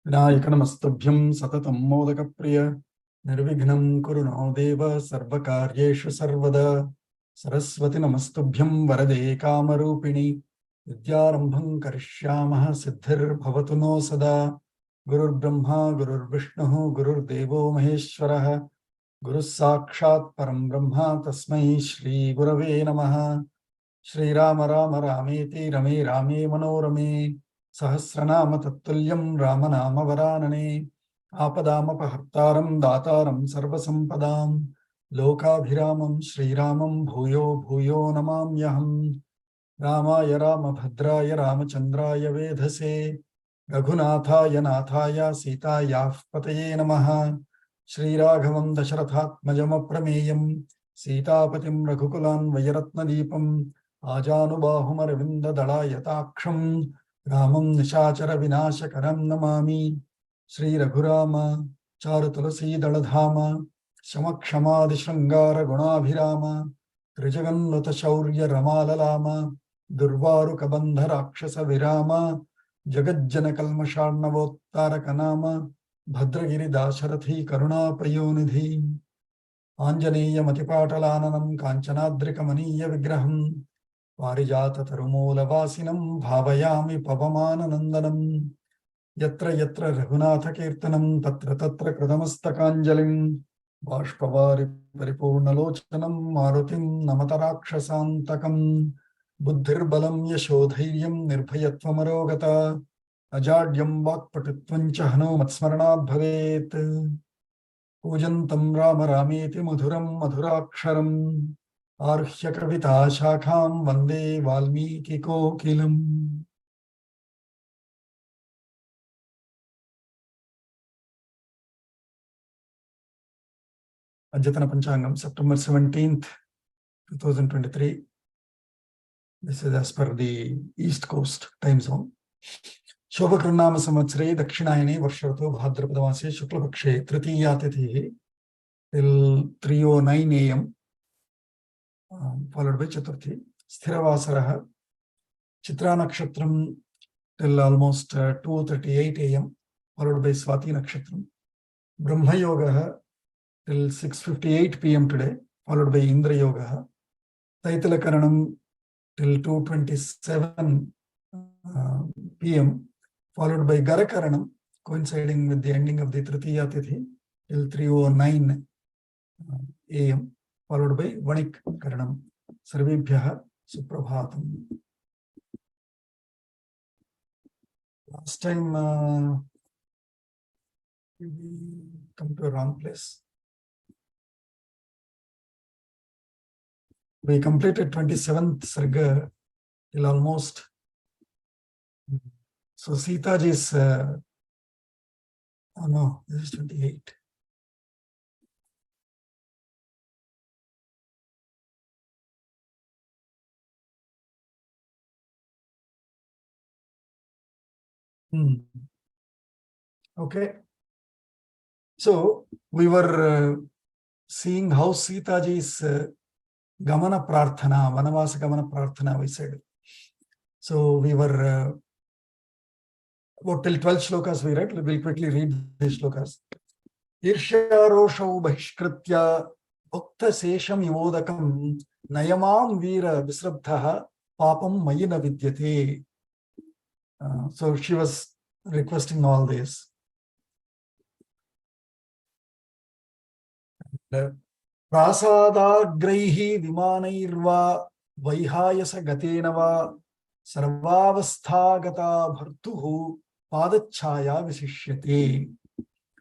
विनायकनमस्तुभ्यं सततं मोदकप्रिय निर्विघ्नं कुरु नो देव सर्वकार्येषु सर्वदा सरस्वति नमस्तुभ्यं वरदे कामरूपिणि विद्यारम्भं करिष्यामः सिद्धिर्भवतु नो सदा गुरुर्ब्रह्मा गुरुर्विष्णुः गुरुर्देवो महेश्वरः गुरुः साक्षात् परं ब्रह्म तस्मै श्रीगुरवे नमः। श्रीराम राम रामेति रमे रामे मनोरमे सहस्रनाम तत्तुल्यं रामनाम वरानने आपदामपहर्तारं दातारं सर्वसम्पदां लोकाभिरामं श्रीरामं भूयो भूयो नमाम्यहम्। रामाय रामभद्राय रामचन्द्राय वेधसे रघुनाथाय नाथाय सीतायाः पतये नमः। श्रीराघवं दशरथात्मजमप्रमेयं सीतापतिं रघुकुलान्वयरत्नदीपं आजानुबाहुमरविन्ददलायताक्षं रामं निशाचर विनाशकरं नमामि। श्रीरघुराम चारुतुलसीदलधाम शमक्षमादिशृङ्गारगुणाभिराम त्रिजगन्नुतशौर्यरमाललाम दुर्वारुकबन्धराक्षसविराम जगज्जनकल्मषार्णवोत्तारकनाम भद्रगिरिदाशरथी करुणापयोनिधि आञ्जनेयमतिपाटलाननं काञ्चनाद्रिकमनीयविग्रहं पारिजाततरुमूलवासिनं भावयामि पवमाननन्दनं यत्र यत्र रघुनाथकीर्तनं तत्र तत्र कृतमस्तकाञ्जलिं बाष्पवारि परिपूर्णलोचनं मारुतिं नमत राक्षसान्तकं बुद्धिर्बलं यशोधैर्यं निर्भयत्वमरोगता अजाड्यं वाक्पटुत्वं च हनूमत्स्मरणात् भवेत्। पूजन्तं राम रामेति मधुरं मधुराक्षरम् आरुह्य कविता शाखां वन्दे वाल्मीकिकोकिलम्। अद्यतन पंचांगम September 17th 2023. This is as per the East Coast time zone. शोभकृन्नाम संवत्सरे दक्षिणायने वर्षऋतु भाद्रपदमासे शुक्लपक्षे तृतीया तिथिः till 3:09 AM followed by Chaturthi. स्थिरवासरः Chitra नक्षत्रम till almost 2:38 AM followed by Swati nakshatra. Brahma yoga till 6:58 PM today followed by Indra yoga. Taitala karanam till 2:27 PM followed by Gara karanam coinciding with the ending of the Tritiya tithi till 3:09 AM followed by Vanik karanam. Sarvebhyah suprabhatam. Last time we come to a wrong place. We completed 27th Sarga till almost. So Sita ji is, oh no, this is 28. Okay. So we were seeing how Sita ji's Gamana Prarthana, Vanavasa Gamana Prarthana, we said. So we were about till 12 shlokas we read. We'll quickly read these shlokas. Irsharoshav Bahishkritya Bhakta Sesham Yodakam Nayamam Veera Visrabdhaha Papam Mayina Vidyate. So she was requesting all this. प्रासादाग्रैहि विमानैर्वा वैहायस गतेन वा सर्वावस्थागता भर्तुः पादच्छाया विशिष्यते.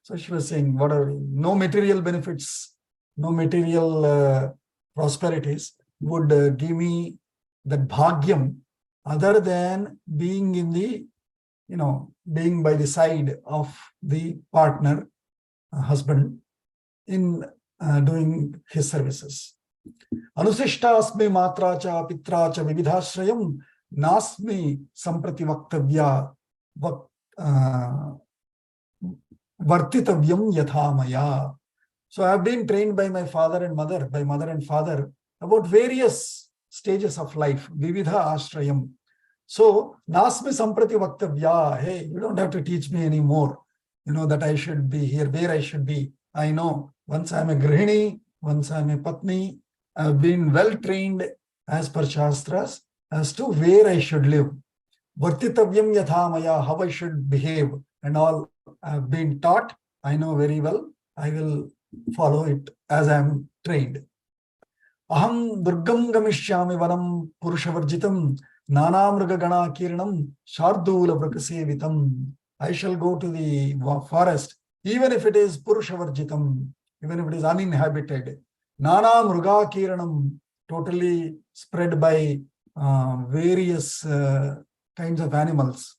So she was saying, whatever, no material benefits, no material prosperities would give me that bhagyam other than being in the being by the side of the partner, husband, in doing his services. Anusishtasmi matra cha pitra cha vividhashrayam nasmi samprati vaktavya vartitavyam yathamaya. So I have been trained by my father and mother, about various stages of life, vividha ashrayam. So nasmi samprati vaktavya, hey, you don't have to teach me anymore, that I should be here, where I should be. I know, once I'm a grihini, once I'm a patni, I've been well trained as per Shastras as to where I should live. Vartitavyam yathamaya, how I should behave and all I've been taught. I know very well. I will follow it as I am trained. Aham durgam gamishyami vanam purushavarjitam nanamrugagana kiranam shardula vrakasevitam. I shall go to the forest, even if it is purushavarjitam, even if it is uninhabited. Nana Mruga Kiranam, totally spread by various kinds of animals.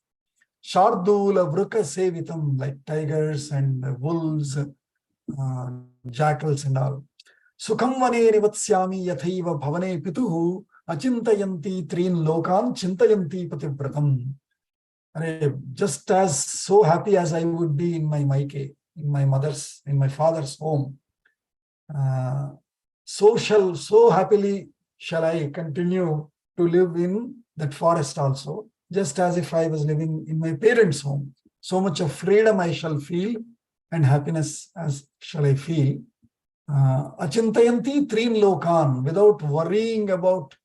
Shardula Vruka Sevitam, like tigers and wolves, jackals and all. Sukham Vane Nivatsyami Yathaiva Bhavane Pituhu Achintayanti Trin Lokan Chintayanti Pativratam. Just as so happy as I would be in my maike, in my father's home, so happily shall I continue to live in that forest also, just as if I was living in my parents' home. So much of freedom I shall feel and happiness as shall I feel. Achintayanti trin lokan, without worrying about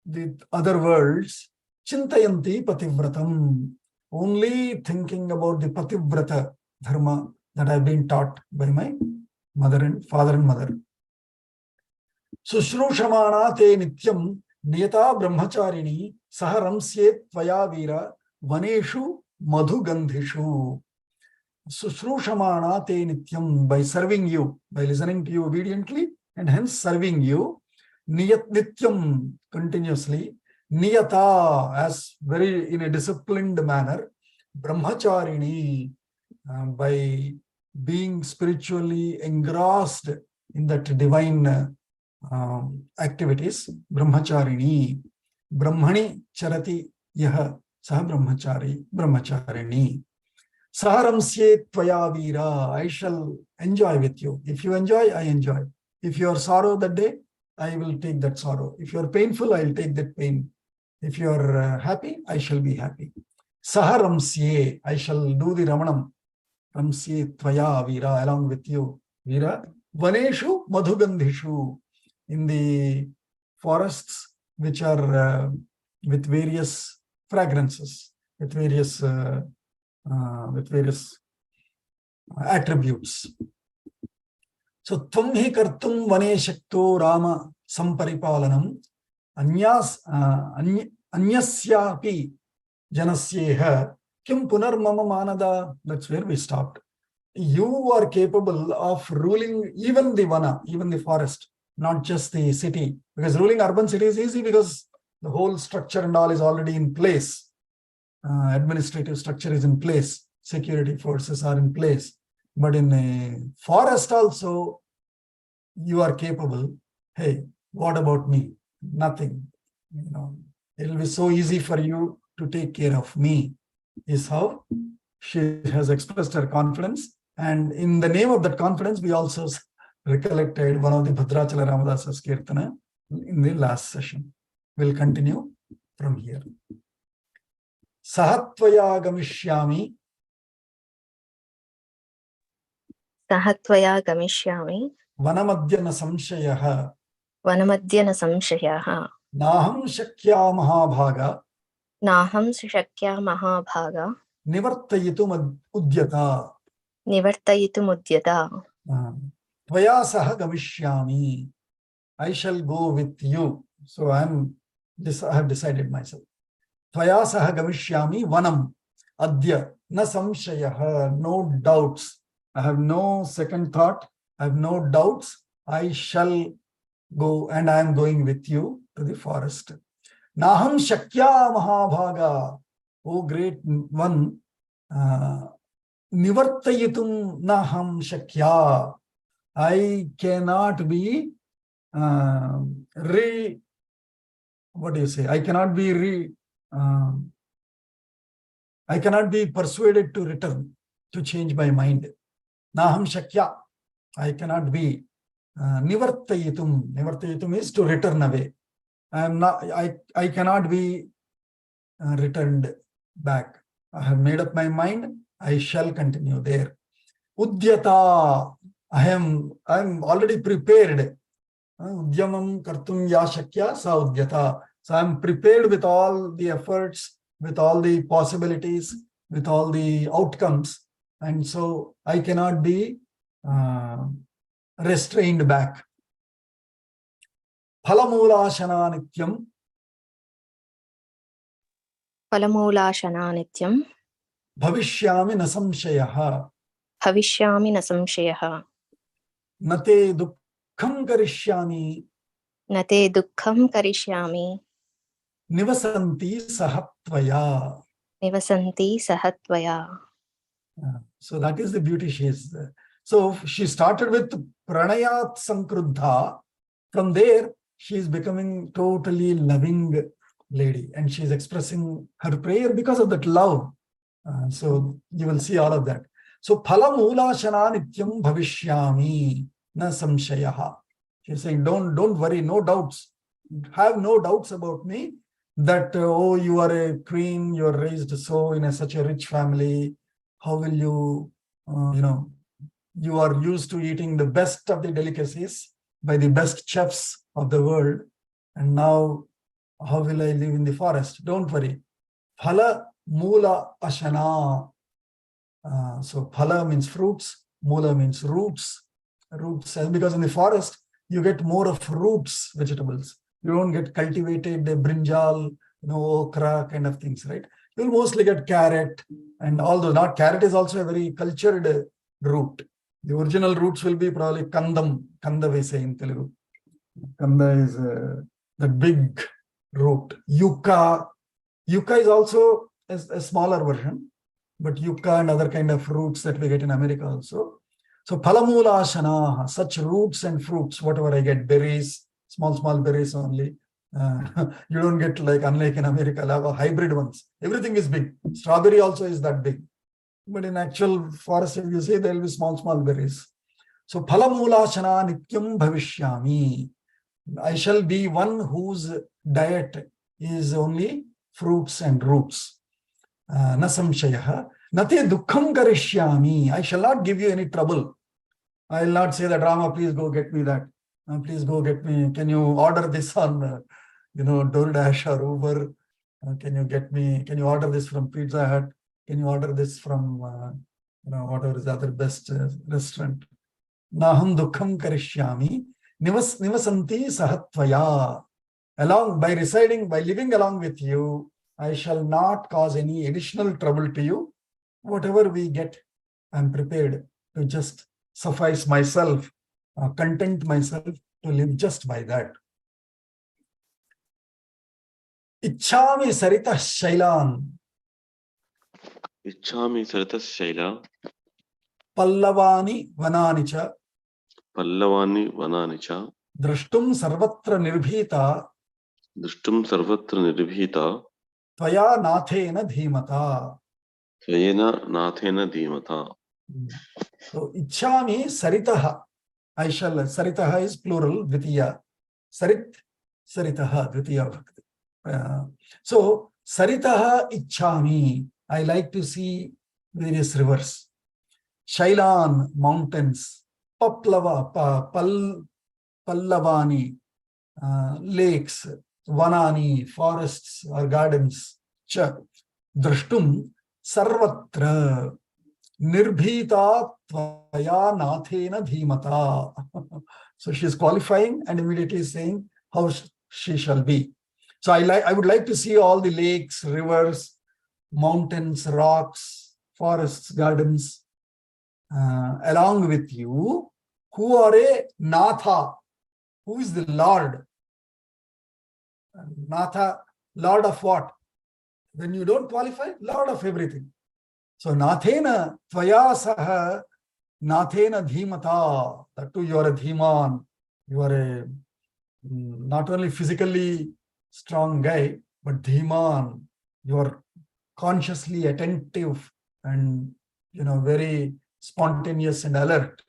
the other worlds. Chintayanti pativratam, only thinking about the pativrata dharma that I've been taught by my father and mother. Sushrushamana te nityam niyata brahmacharini saharamsyet tvaya vira vaneshu madhugandhishu. Sushrushamana te nityam, by serving you, by listening to you obediently and hence serving you. Niyat nityam, continuously. Niyata, as very in a disciplined manner. Brahmacharini, by being spiritually engrossed in that divine activities. Brahmacharini. Brahmani charati yaha saha brahmacharini. Saharamsye tvaya vira, I shall enjoy with you. If you enjoy, I enjoy. If you are sorrow that day, I will take that sorrow. If you are painful, I will take that pain. If you are happy, I shall be happy. Saharamsye, I shall do the Ramanam. Ramsye tvaya vira, along with you. Vira. Vaneshu madhugandhishu, in the forests which are with various fragrances, with various attributes. So, tvam hi kartum vane shakto Rama samparipalanam anyasyapi janasyeha kim punarmama manada. That's where we stopped. You are capable of ruling even the vana, even the forest, not just the city. Because ruling urban city is easy because the whole structure and all is already in place. Administrative structure is in place. Security forces are in place. But in a forest also, you are capable. Hey, what about me? Nothing. It will be so easy for you to take care of me, is how she has expressed her confidence. And in the name of that confidence, we also recollected one of the Bhadrachala Ramadasa's Kirtana in the last session. We'll continue from here. Sahatvaya gamishyami. Sahatvaya gamishyami. Vanamadhyana samshayaha. Vanamadhyana samshayaha. Naham shakya mahabhaga. Naham shakya mahabhaga. Nivartayitum udyata. Nivartayitum udyata. Tvaya saha gamishyami. I shall go with you. So I have decided myself. Tvaya saha gamishyami vanam adya na samshayaha. No doubts. I have no second thought. I have no doubts. I shall go, and I am going with you to the forest. Naham shakya mahabhaga. O great one, Nivartayitum naham shakya. I cannot be what do you say? I cannot be persuaded to return, to change my mind. Naham shakya. I cannot be. Nivartayitum. Nivartayitum is to return away. I cannot be returned back. I have made up my mind. I shall continue there. Udyata. I am already prepared. Udyamam kartum ya shakya sa udyata. So I am prepared with all the efforts, with all the possibilities, with all the outcomes. And so I cannot be restrained back. Phalamulashana nityam. Phalamulashana nityam. Bhavishyami na samshayaha. Bhavishyami na samshayaha. Nate dukkham karishyami. Nate dukkham karishyami. Nivasanti sahatvaya. Nivasanti sahatvaya. So that is the beauty she is. So she started with pranayat sankruddha. From there, she is becoming totally loving lady, and she is expressing her prayer because of that love. So you will see all of that. So phala mulashana nityam bhavishyami na samshayaha. She is saying, don't worry, no doubts. Have no doubts about me that, oh, you are a queen, you are raised so in such a rich family. How will you, you are used to eating the best of the delicacies by the best chefs of the world. And now, how will I live in the forest? Don't worry. Phala mula ashana. So phala means fruits, mula means roots. Roots, because in the forest, you get more of roots, vegetables. You don't get cultivated brinjal, okra kind of things, right? You'll mostly get carrot, and although not carrot is also a very cultured root. The original roots will be probably kandam. Kanda we say in Telugu. Kanda is the big root. Yucca. Yucca is also a smaller version, but yucca and other kind of roots that we get in America also. So phalamula ashana, such roots and fruits, whatever I get, berries, small berries only. You don't get, like, unlike in America, I have a hybrid ones. Everything is big. Strawberry also is that big. But in actual forest, if you say, there will be small berries. So phalamulashana nityam bhavishyami. I shall be one whose diet is only fruits and roots. Na samshayaha. Nate dukkham karishyami. I shall not give you any trouble. I will not say that, Rama, please go get me that. Please go get me. Can you order this on, DoorDash or Uber? Can you order this from Pizza Hut? Can you order this from, whatever is the other best restaurant? Naham dukkham karishyami. Nivasanti sahatvaya. By living along with you, I shall not cause any additional trouble to you. Whatever we get, I'm prepared to just suffice myself, content myself to live just by that. Ichchami sarita shailan. Ichchami sarita shaila. Pallavani vanani cha. Pallavani vanani cha. Drashtum sarvatra nirbhita. Drashtum sarvatra nirbhita. Tvaya nathena dhimata. Tvayena nathena dhimata. So ichchami saritaha. I shall. Saritaha is plural, dvitiya. Saritaha, dvitiya bhakti. So saritaha ichchami. I like to see various rivers. Shailan, mountains. Pallavani, lakes. Vanani, forests or gardens. Cha. Drashtum sarvatra. Nirbhita tvaya nathena dhimata. So she is qualifying and immediately saying how she shall be. So I would like to see all the lakes, rivers, mountains, rocks, forests, gardens, along with you, who are a Natha, who is the Lord. Natha, Lord of what? When you don't qualify, Lord of everything. So Nathena Tvaya Saha Nathena Dhimata. That too, you are a Dhiman. You are a not only physically strong guy, but Dhiman. You are consciously attentive and very spontaneous and alert.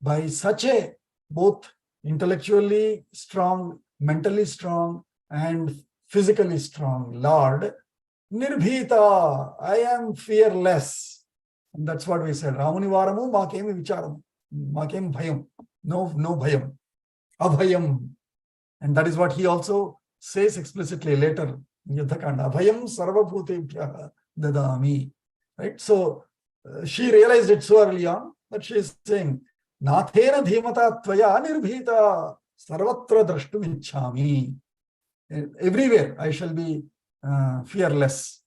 By such a both intellectually strong, mentally strong, and physically strong Lord, Nirbhita, I am fearless. And that's what we said. Ramuni Varamu, Makemi Vicharamu, Makem Bhayam. No Bhayam. Abhayam. And that is what he also says explicitly later in Yuddhakanda. Abhayam Sarvabhutebhyaha Dadami. Right? So she realized it so early on that she is saying, Nathena Dhimata Tvaya Nirbhita Sarvatra Drashtum Ichchami. Everywhere I shall be fearless.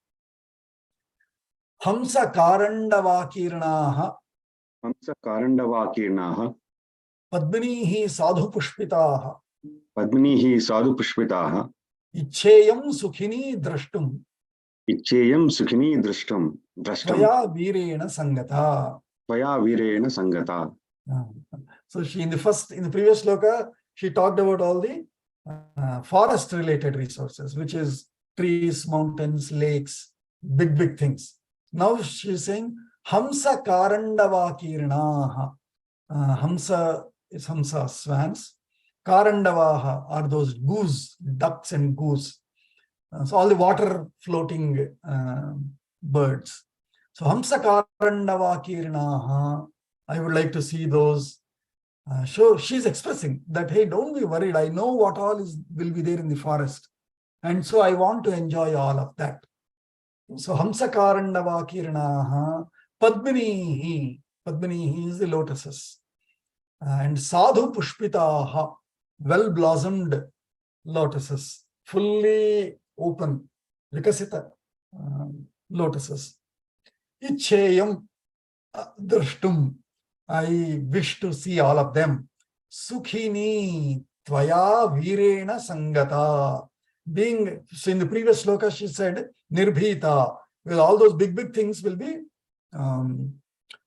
Hamsa Karandavakirnaha Hamsa Karandavakirnaha Padminihi Sadhu Pushpitaha Padminihi Sadhu Pushpitaha Ichcheyam Sukhini Drashtum Ichcheyam Sukhini Drashtam Tvaya Virena Sangata. Tvaya Virena Sangata. So she in the previous sloka, she talked about all the forest related resources, which is trees, mountains, lakes, big things. Now she is saying Hamsa Karandavakirnaha. Hamsa is Hamsa, swans. Karandavaha are those goose, ducks and goose. So all the water floating birds. So Hamsa Karandavakirnaha, I would like to see those. So she's expressing that, hey, don't be worried. I know what all will be there in the forest. And so I want to enjoy all of that. So Hamsa Karandavakirnaha Padminihi. Padminihi is the lotuses. And Sadhu Pushpitaha, well blossomed lotuses, fully open, Vikasita lotuses. Ichcheyam Drashtum, I wish to see all of them. Sukhini Tvaya Virena Sangata. Being, so in the previous sloka she said, Nirbhita, because all those big things will be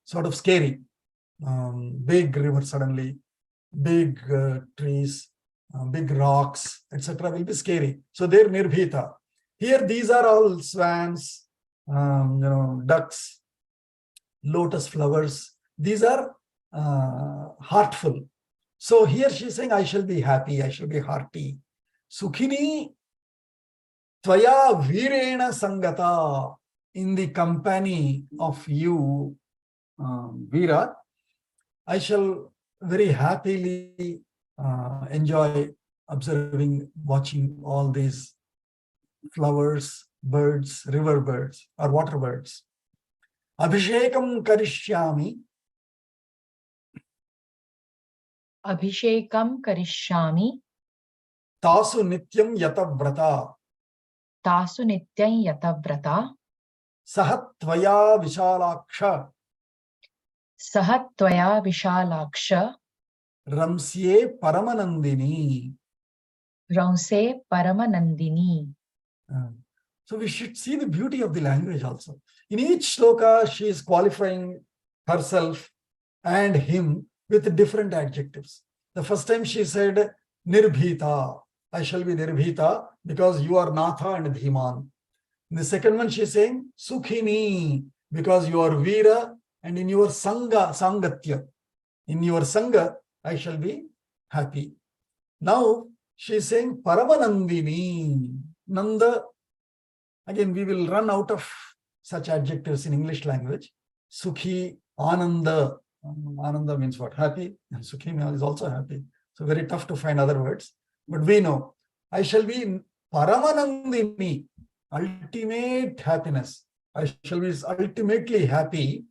sort of scary. Big river suddenly, big trees, big rocks, etc. will be scary. So they're Nirbhita. Here these are all swans, ducks, lotus flowers. These are heartful. So here she's saying, I shall be happy, I shall be hearty. Sukhini Tvaya Virena Sangata, in the company of you, Veera, I shall very happily enjoy observing, watching all these flowers, birds, river birds or water birds. Abhishekam Karishyami. Abhishekam Karishyami Tasu Nityam Yatavrata. Tasu Nityam Yatavrata Sahatvaya Vishalaksha. Sahatvaya Vishalaksha Ramsye Paramanandini. Ramse Paramanandini. So we should see the beauty of the language also. In each sloka, she is qualifying herself and him with different adjectives. The first time she said, Nirbhita, I shall be Nirbhita because you are Natha and Dhiman. In the second one, she is saying, Sukhini, because you are Veera and in your Sangatya. In your Sangha, I shall be happy. Now, she is saying, Paramanandini. Nanda, again, we will run out of such adjectives in English language. Sukhi, Ananda. Ananda means what? Happy. And Sukhi is also happy. So very tough to find other words. But we know, I shall be Paramanandini, ultimate happiness. I shall be ultimately happy.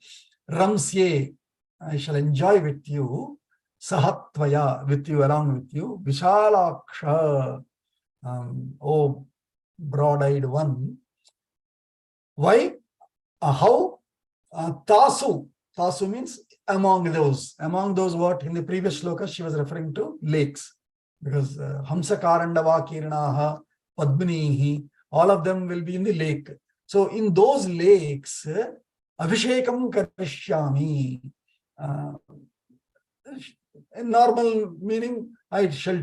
Ramsye, I shall enjoy with you. Sahatvaya, with you, along with you. Vishalaksha, oh broad-eyed one. Why? How? Tasu. Tasu means among those. Among those what? In the previous sloka, she was referring to lakes. Because Hamsa Karandava Kirnaha, Padminihi, all of them will be in the lake. So in those lakes, Abhishekam karishyami. In normal meaning, I shall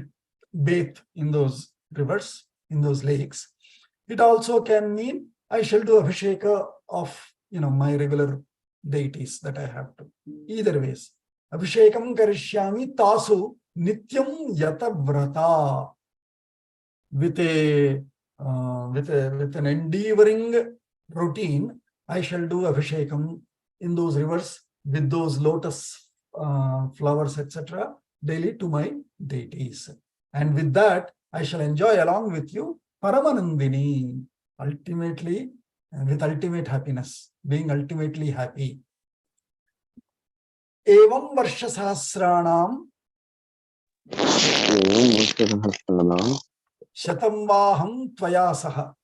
bathe in those rivers, in those lakes. It also can mean I shall do abhisheka of my regular deities that I have to. Either ways. Abhishekam karishyami tasu nityam yata vrata. With an endeavoring routine, I shall do abhishekam in those rivers with those lotus flowers, etc., daily to my deities. And with that, I shall enjoy along with you Paramanandini, ultimately, with ultimate happiness, being ultimately happy. Evam Varsha Sahasranam Shatam Vaham Tvaya Saha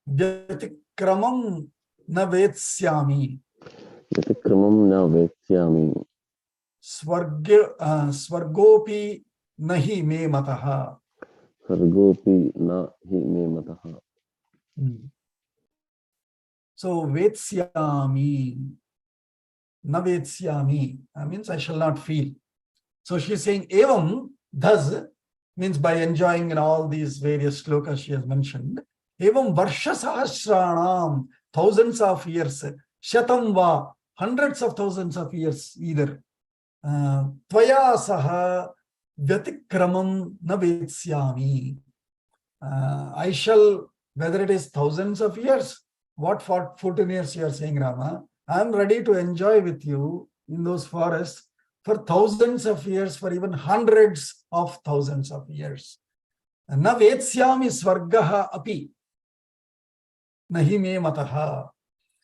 Vyatikramam Na Vetsyami Swargopi Nahi Me Mataha. So Vetsyami, Na Vetsyami means I shall not feel. So she is saying Evam, thus, means by enjoying in all these various slokas she has mentioned. Evam Varsha Sahasranam, thousands of years. Shatam Va, hundreds of thousands of years either. Tvaya Saha Vyatikramam Na Vetsyami. I shall, whether it is thousands of years, what 14 years you are saying, Rama, I am ready to enjoy with you in those forests for thousands of years, for even hundreds of thousands of years. Na vetsyami swargaha api nahi me mataha.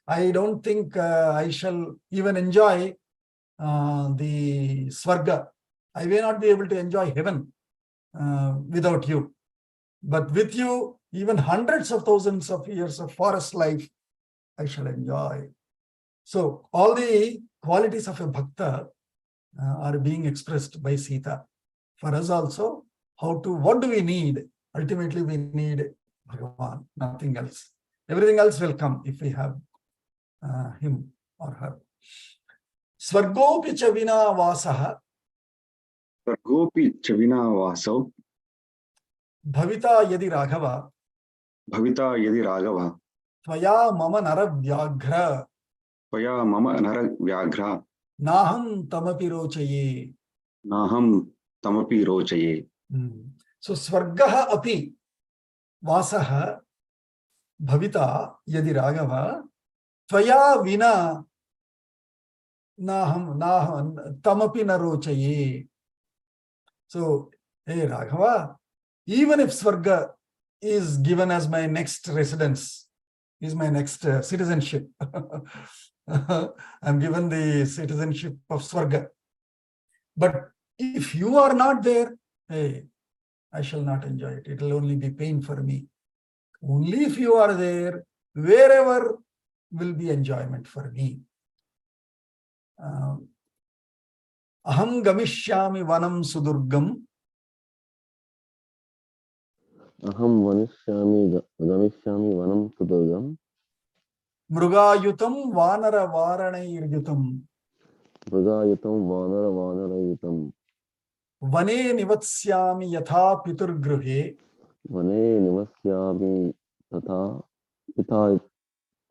I don't think I shall even enjoy the swarga. I may not be able to enjoy heaven without you. But with you, even hundreds of thousands of years of forest life, I shall enjoy. So all the qualities of a bhakta are being expressed by Sita. For us also, what do we need? Ultimately, we need Bhagavan, nothing else. Everything else will come if we have him or her. Swargopi chavina vasaha. Swargopi chavina vasau. Bhavita yadi raghava. Bhavita yadi raghava. Tvaya mama nara vyaghra. Tvaya mama nara vyaghra. Naham tamapi rochaye. Naham tamapi rochaye. So Swargaha api vasaha bhavita yadi raghava tvaya vina naham tamapi na rochaye. So, hey Raghava, even if Swarga is given as my next residence, is my next citizenship, I'm given the citizenship of Swarga. But if you are not there, hey, I shall not enjoy it. It will only be pain for me. Only if you are there, wherever will be enjoyment for me. Aham gamishyami vanam sudurgam. Aham gamishyami vanam sudurgam. Mrugayutam vanara varanayutam. Mrugayutam vanara vanarayutam. Vane nivatsyami yatha piturgruhe. Vane nivasyami tatha pitha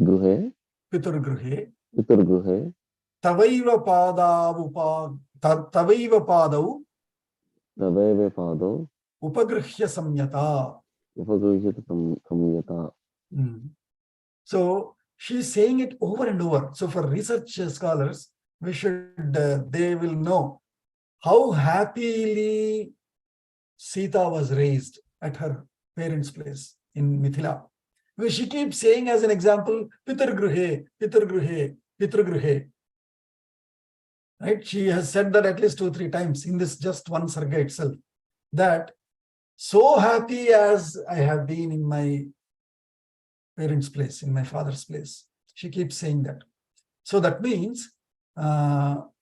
gruhe. Piturgruhe. Piturgruhe. Tavaiva padau. Tavaiva pado. Upagruhya samyata. Upagruhyata samyata. So she's saying it over and over. So for research scholars, they will know how happily Sita was raised at her parents' place in Mithila. Because she keeps saying as an example, Pitargruhe, Pitargruhe, Pitargruhe. Right? She has said that at least 2-3 times in this just one sarga itself. That so happy as I have been in my parents' place, in my father's place. She keeps saying that. So that means how,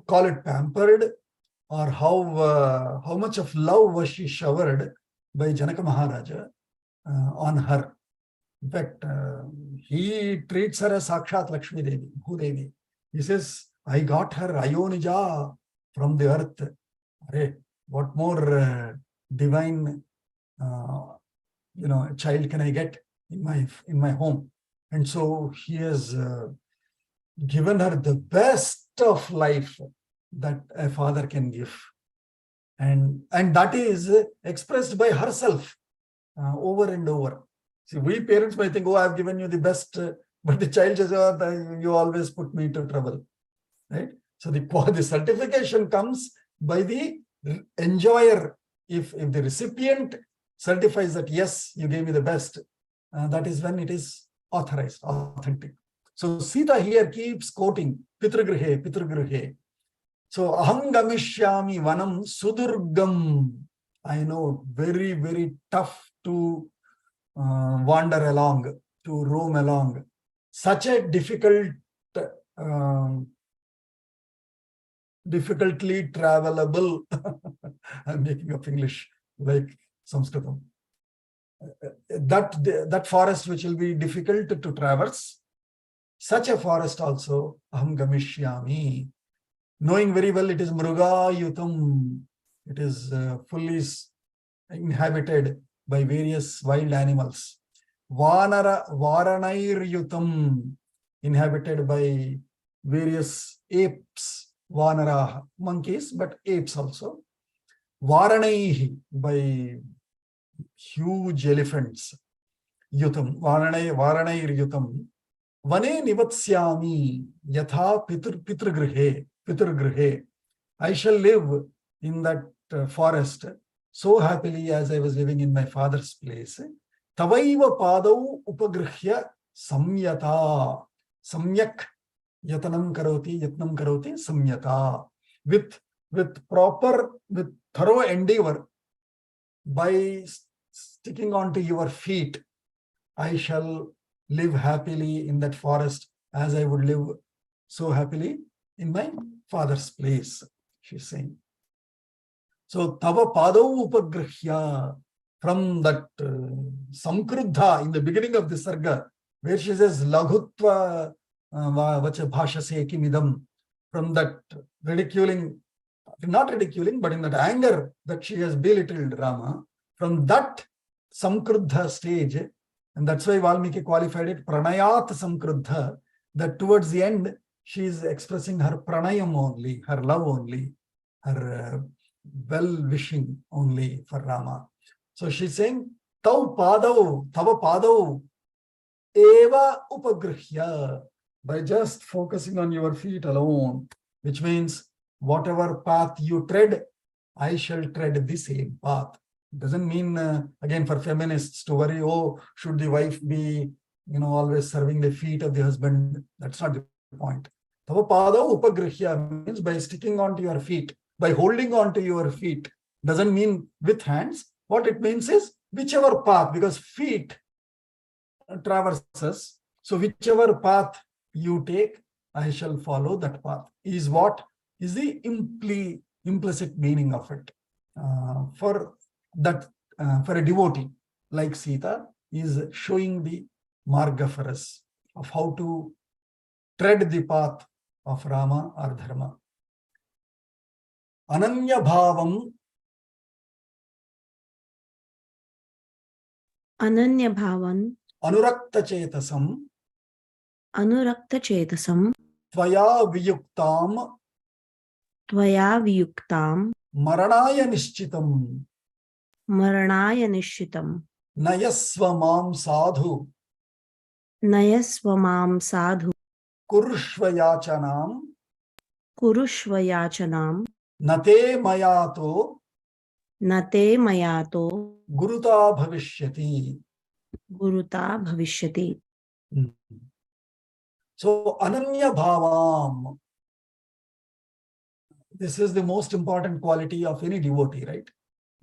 call it pampered, or how much of love was she showered by Janaka Maharaja on her. In fact, he treats her as Sakshat Lakshmi Devi, Bhudevi. He says, I got her Ayonija from the earth. Array, what more divine child can I get in my home? And so he has given her the best of life that a father can give. And that is expressed by herself over and over. See, we parents might think, oh, I've given you the best, but the child says, oh, you always put me into trouble, right? So the certification comes by the enjoyer. If the recipient certifies that, yes, you gave me the best, that is when it is authorized, authentic. So Sita here keeps quoting, Pitragrihe, Pitragrihe. So aham gamishyami vanam sudurgam. I know, very, very tough to wander along, to roam along. Such a difficult, difficultly travelable. I'm making up English like Sanskritam. That forest which will be difficult to traverse, such a forest also, aham gamishyami. Knowing very well it is mruga yutam, it is fully inhabited by various wild animals. Varanair yutam, inhabited by various apes, vanara, monkeys, but apes also. Varanaihi, by huge elephants. Yutam, varanair yutam. Vane nivatsyami yatha pitragrihe. I shall live in that forest so happily as I was living in my father's place. Tavaiva padau upagrihya samyata. Samyak yatnam karoti samyata. With thorough endeavor, by sticking onto your feet, I shall live happily in that forest as I would live so happily in my father's place, she's saying. So, tava padau upagrihya, from that samkruddha in the beginning of the sarga, where she says laghutva vacha bhashase kimidam, from that ridiculing, not ridiculing, but in that anger that she has belittled Rama, from that samkruddha stage, and that's why Valmiki qualified it pranayat samkruddha, that towards the end she is expressing her pranayam only, her love only, her well-wishing only for Rama. So she's saying, tava padau, eva upagrihya, by just focusing on your feet alone, which means whatever path you tread, I shall tread the same path. It doesn't mean, again, for feminists to worry, oh, should the wife be, always serving the feet of the husband? That's not the point. Tava padau upagrihya means by sticking onto your feet, by holding on to your feet. Doesn't mean with hands. What it means is whichever path, because feet traverses. So whichever path you take, I shall follow that path, is what is the implicit meaning of it. For a devotee like Sita is showing the marga for us of how to tread the path of Rama or Dharma. Ananya bhavam, Ananya bhavan, anurakta chetasam, anurakta chetasam, tvaya viyuktam, maranaya nishchitam, maranaya nishitam, nayasva mam sadhu, nayasvamam sadhu, kurushva yachanam, kurushvayachanam, nate mayato, nate mayato, guruta bhavishyati. guruta bhavishyati. So, ananya bhavam. This is the most important quality of any devotee, right?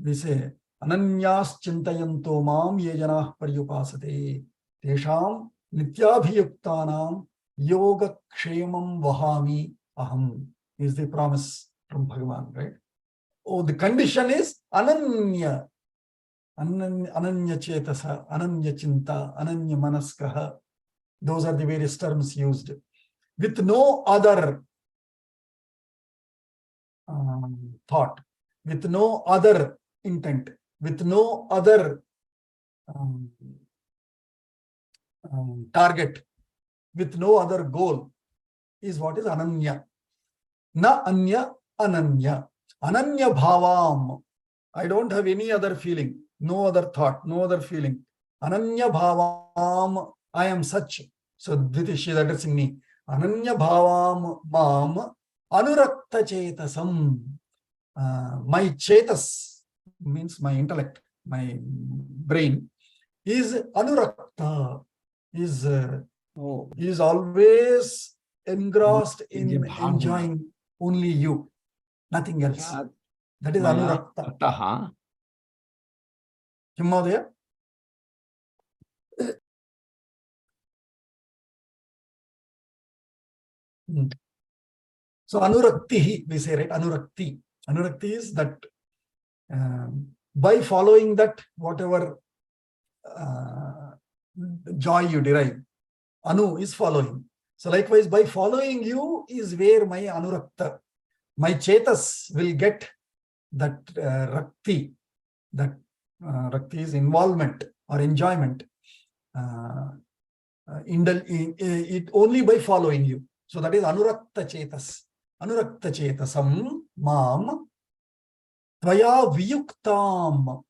We say, ananyas chintayanto mam ye janah paryupasate tesham nityabhiyuktanam yoga kshemam vahami aham, is the promise from Bhagavan, right? Oh, the condition is ananya. Ananya Chetasa, Ananya Chinta, Ananya Manaskaha. Those are the various terms used. With no other thought, with no other intent, with no other target, with no other goal, is what is Ananya. Na Anya, Ananya. Ananya Bhavam. I don't have any other feeling, no other thought, no other feeling. Ananya Bhavam, I am such. So Dviti, she is addressing me. Ananya Bhavam Mam Anurakta Chetasam. My Chetas means my intellect, my brain is Anurakta, is always engrossed in enjoying only you, nothing else. That is Anurakta. Ataha. Kim Mahodaya? So Anurakti, we say, right? Anurakti. Anurakti is that by following that, whatever joy you derive, Anu is following. So likewise, by following you is where my Anurakta, my Chetas will get that Rakti. That Rakti is involvement or enjoyment. It only by following you. So that is Anurakta Chetas. Anurakta Chetasam Mam Tvaya Viyuktam.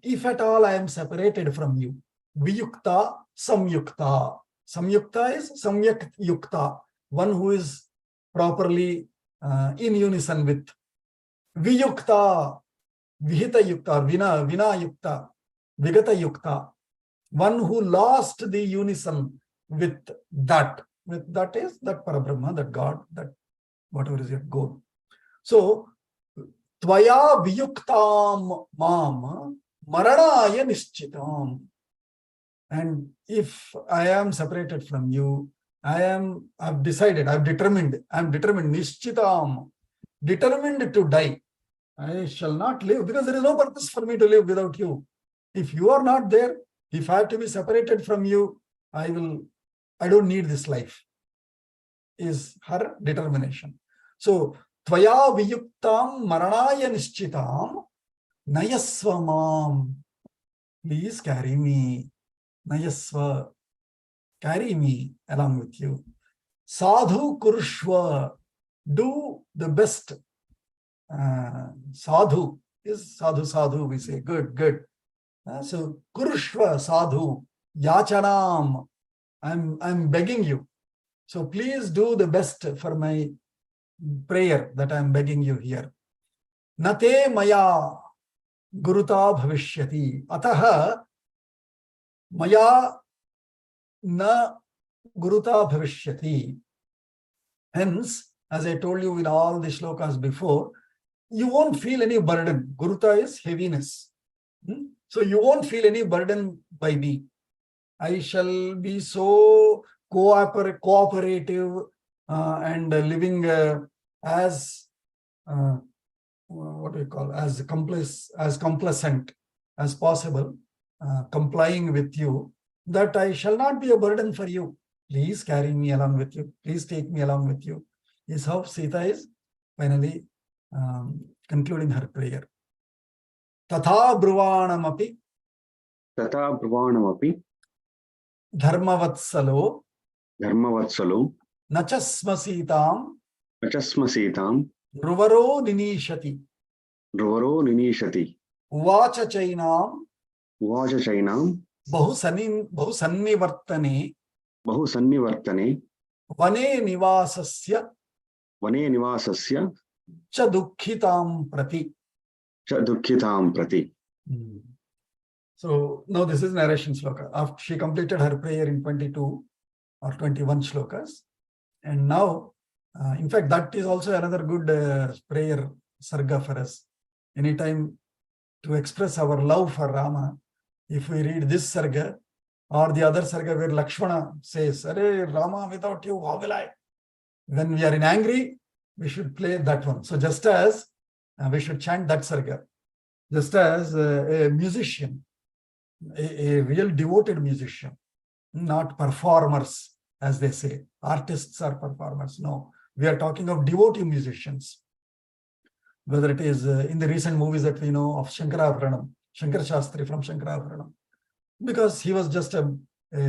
If at all I am separated from you, Viyukta, Samyukta. Samyukta is Samyak Yukta, one who is properly in unison with. Viyukta, Vihita Yukta, Vina Yukta, Vigata Yukta, one who lost the unison with that. With that is that Parabrahma, that God, that whatever is your goal. So, Tvaya Viyuktam Mam Maranaya Nishchitam. And if I am separated from you, I've decided, I'm determined, Nishchitam, determined to die. I shall not live because there is no purpose for me to live without you. If you are not there, if I have to be separated from you, I don't need this life, is her determination. So, Tvaya Viyuktam Maranaya Nishchitam Nayasvamam. Please carry me. Nayasva. Carry me along with you. Sadhu Kurushva. Do the best. Sadhu is sadhu, we say. Good. So Kurushva Sadhu. Yachanam. I'm begging you. So please do the best for my prayer that I'm begging you here. Nate maya guruta bhavishyati. Ataha maya na guruta bhavishyati. Hence, as I told you in all the shlokas before, you won't feel any burden. Guruta is heaviness. So you won't feel any burden by me. I shall be so cooperative and living as what we call as complacent as possible, complying with you, that I shall not be a burden for you. Please carry me along with you. Please take me along with you. Is how Sita is finally concluding her prayer. Tatha Bruvanamapi. Tata Brahmanamapi Dharmavatsalo. Dharmavatsalo Nachasmasitam. Nachasmasitam Ruvaro Ninishati. Ruvaro Ninishati Uvacha Chainam. Uvacha Chainam Bahusannivartane. Bahusannivartane Vane Nivasasya. Vane Nivasasya Cha Dukkhitam Prati. Cha Dukkhitam Prati. So now this is narration shloka. After she completed her prayer in 22 or 21 shlokas. And now, in fact, that is also another good prayer sarga for us. Anytime to express our love for Rama, if we read this sarga or the other sarga where Lakshmana says, Arey Rama, without you, how will I? When we are in angry, we should play that one. So just as we should chant that sarga. just as a musician, a real devoted musician, not performers, as they say. Artists are performers. No, we are talking of devotee musicians. Whether it is in the recent movies that we know of Shankar Shastri from Shankarabharanam, because he was just a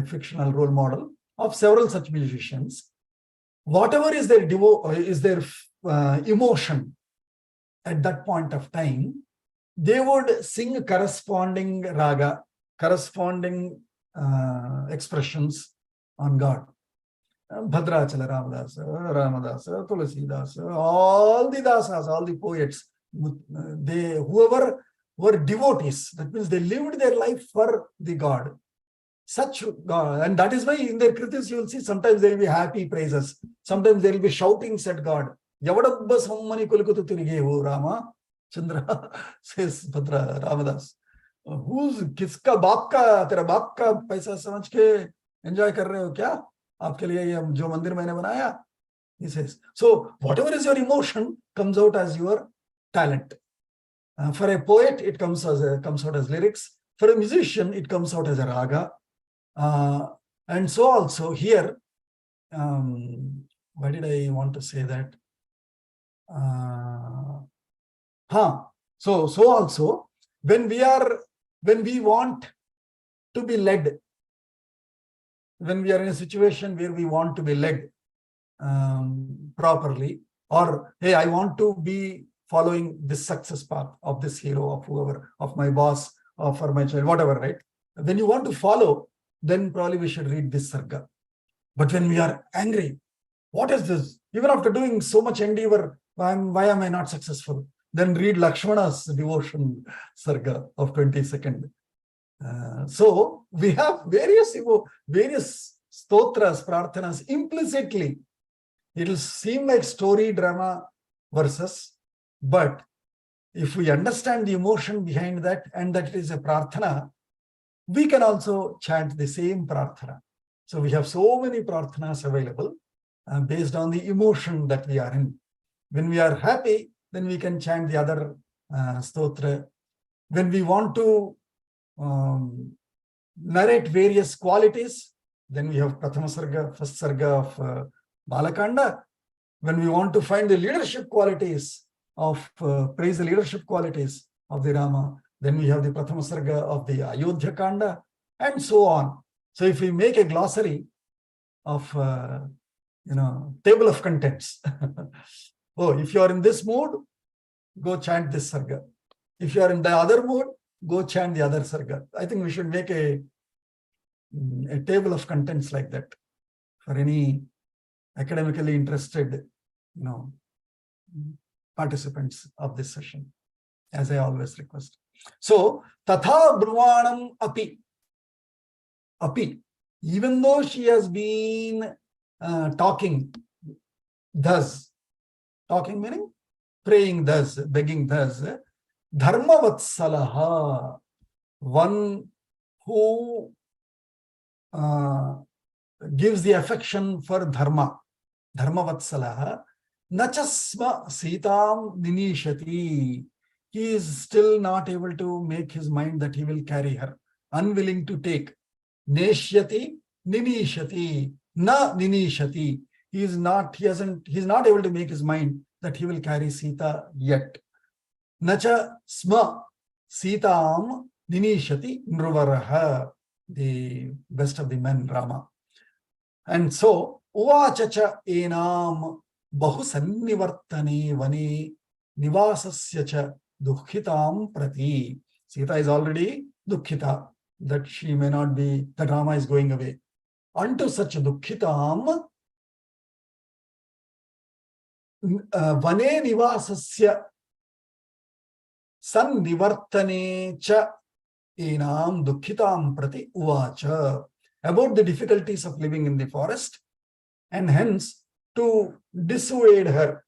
fictional role model of several such musicians. Whatever is their emotion at that point of time, they would sing corresponding raga, corresponding expressions on God. Bhadrachala Ramadasa, Tulasidasa, all the dasas, all the poets, whoever were devotees, that means they lived their life for the God. Such God, and that is why in their kritis you will see sometimes there will be happy praises, sometimes there will be shoutings at God. Yavadabba sammani kulkutu tirigevu Rama Chandra, says Bhadra Ramadas. Who's kiska baap ka, tera baap ka paisa samajh ke enjoy kar rahe ho kya? Aapke liye ye jo mandir maine banaya, he says. So whatever is your emotion comes out as your talent. For a poet, it comes out as lyrics. For a musician, it comes out as a raga. And so also here, why did I want to say that? So also when we want to be led, when we are in a situation where we want to be led properly, or hey, I want to be following this success path of this hero, of whoever, of my boss, or for my child, whatever, right? When you want to follow, then probably we should read this sarga. But when we are angry, what is this? Even after doing so much endeavor, why am I not successful? Then read Lakshmana's devotion sarga of 22nd. So we have various stotras, prarthanas implicitly. It will seem like story, drama, verses, but if we understand the emotion behind that and that it is a prarthana, we can also chant the same prarthana. So we have so many prarthanas available based on the emotion that we are in. When we are happy, then we can chant the other stotra. When we want to narrate various qualities, then we have Prathama Sarga, first Sarga of Balakanda. When we want to find the leadership qualities of, praise the leadership qualities of the Rama, then we have the Prathama Sarga of the Ayodhya Kanda, and so on. So if we make a glossary of, table of contents, oh, if you are in this mood, go chant this Sarga. If you are in the other mood, go chant the other Sarga. I think we should make a table of contents like that for any academically interested, participants of this session, as I always request. So, Tatha Brahmanam Api, even though she has been talking thus, talking meaning praying thus, begging thus, Dharma Vatsalaha, one who gives the affection for Dharma, Dharma Vatsalaha, Nachasma Sitam Ninishati. He is still not able to make his mind that he will carry her, unwilling to take. Neshyati, Ninishati, Na Ninishati. He's not able to make his mind that he will carry Sita yet. Nacha Sma Sitam Ninishati Nruvaraha, the best of the men, Rama. And so, Uvachacha enam bahu sannivartane vane nivasasya cha dukhitam prati. Sita is already dukhita, that she may not be, that Rama is going away. Unto such dukhitam vane nivasasya sannivartane cha enam dukhitam prati uvacha. About the difficulties of living in the forest, and hence to dissuade her,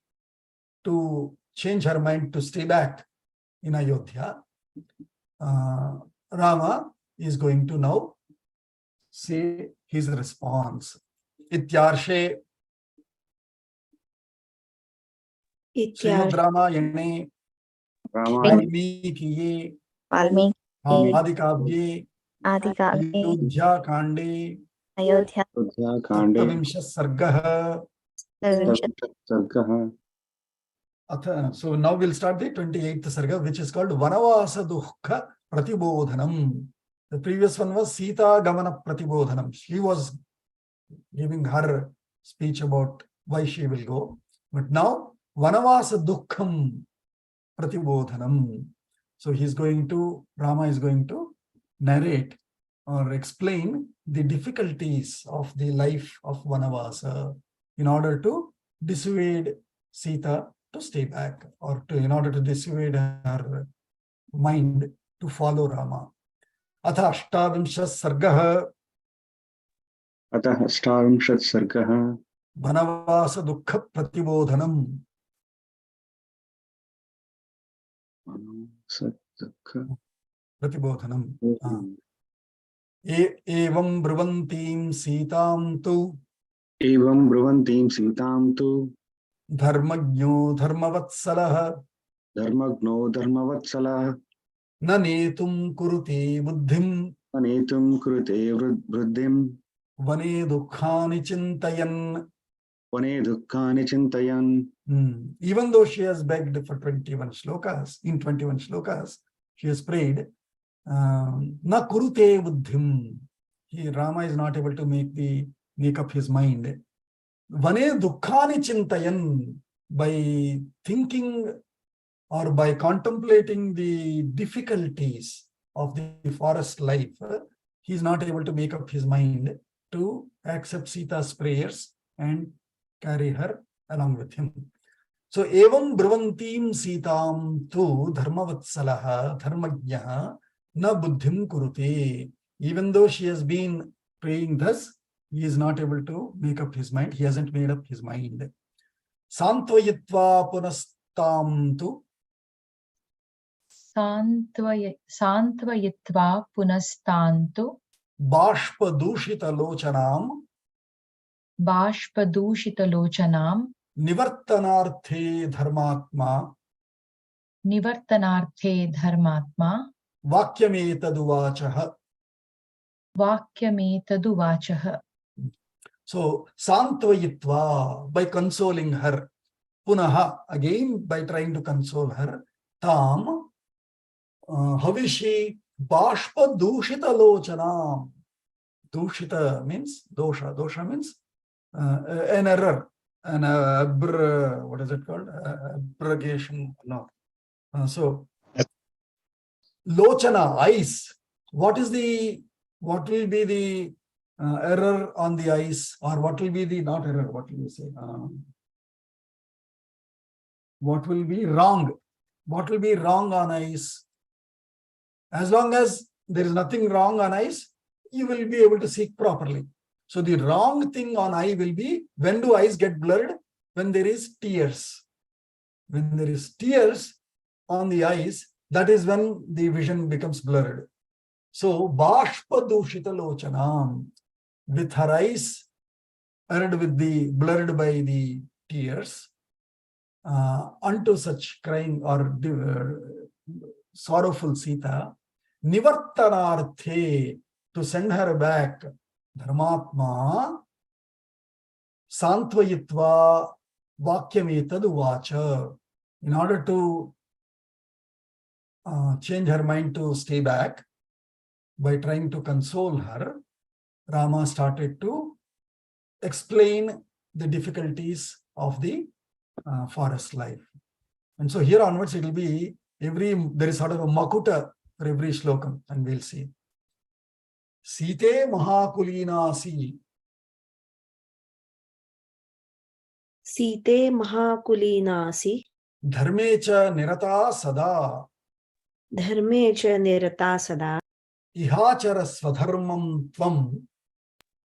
to change her mind to stay back in Ayodhya, Rama is going to now say his response. Ityarshe Srimad Ramayane Ramayan वाल्मीकिये Valmiki आदिकाव्ये आदिकाव्ये अयोध्याकाण्डे Ayodhya अयोध्याकाण्डे सप्तविंशः सर्गः सर्गः अथ so now we'll start the 28th sarga, which is called Vanavasa Dukkha Pratibodhanam. The previous one was Sita Gamana Pratibodhanam. She was giving her speech about why she will go. But now Vanavasa Dukkham Pratibodhanam. So Rama is going to narrate or explain the difficulties of the life of Vanavasa in order to dissuade Sita to stay back, or in order to dissuade her mind to follow Rama. Atha Ashtavinshah Sargah अतः अष्टाविंशत् सर्गः Vanavasa Dukkha Pratibodhanam. Pratibodhanam. Evam Bruvantim Sitam Tu एवं ब्रुवन्तीं सीतां तु Dharmagyo Dharmavatsalah धर्मज्ञो धर्मवत्सलः Na Netum Kuruti Buddhim नेतुं कुरुते वृद्धिं Vane Dukkhani Chintayan. वने दुःखानि चिन्तयन्. Even though she has begged for 21 shlokas, in 21 shlokas, she has prayed, Na Kurute Buddhim. Rama is not able to make up his mind. Vane Dukkhani Chintayan. By thinking or by contemplating the difficulties of the forest life, he is not able to make up his mind to accept Sita's prayers and carry her along with him. So, evam bruvantim sitam tu dharmavatsalaha dharmajnaha na buddhim kurute. Even though she has been praying thus, he is not able to make up his mind. He hasn't made up his mind. Santvayitva punastam tu सान्त्वयित्वा पुनस्तान्तु bashpa dushita lochanam बाष्पदूषितलोचनां nivartanarthe dharmatma निवर्तनार्थे धर्मात्मा vakyametaduvachaha. वाक्यमेतदुवाचः. So, Santvayitva, by consoling her, Punaha, again by trying to console her, Tam, Havishi, Bashpa Dushita Lochana. Dushita means dosha. Dosha means an error, what is it called? Abrogation. No. So, Lochana, eyes. What will be the error on the eyes, or what will be the not error? What will you say? What will be wrong? What will be wrong on eyes? As long as there is nothing wrong on eyes, you will be able to see properly. So the wrong thing on eye will be, when do eyes get blurred? When there is tears. When there is tears on the eyes, that is when the vision becomes blurred. So, Bashpa Dushita Lochanam, with her eyes blurred by the tears, unto such crying or sorrowful Sita, Nivartanarthe, to send her back, Dharmatma, Santvayitva Vakyametaduvacha, in order to change her mind to stay back, by trying to console her, Rama started to explain the difficulties of the forest life. And so here onwards, it will be there is sort of a makuta for every shlokam, and we'll see. Site Mahakulinasi. सीते महाकुलीनासि Dharme cha nirata sada. धर्मे च निरता सदा Ihachara swadharmam tvam.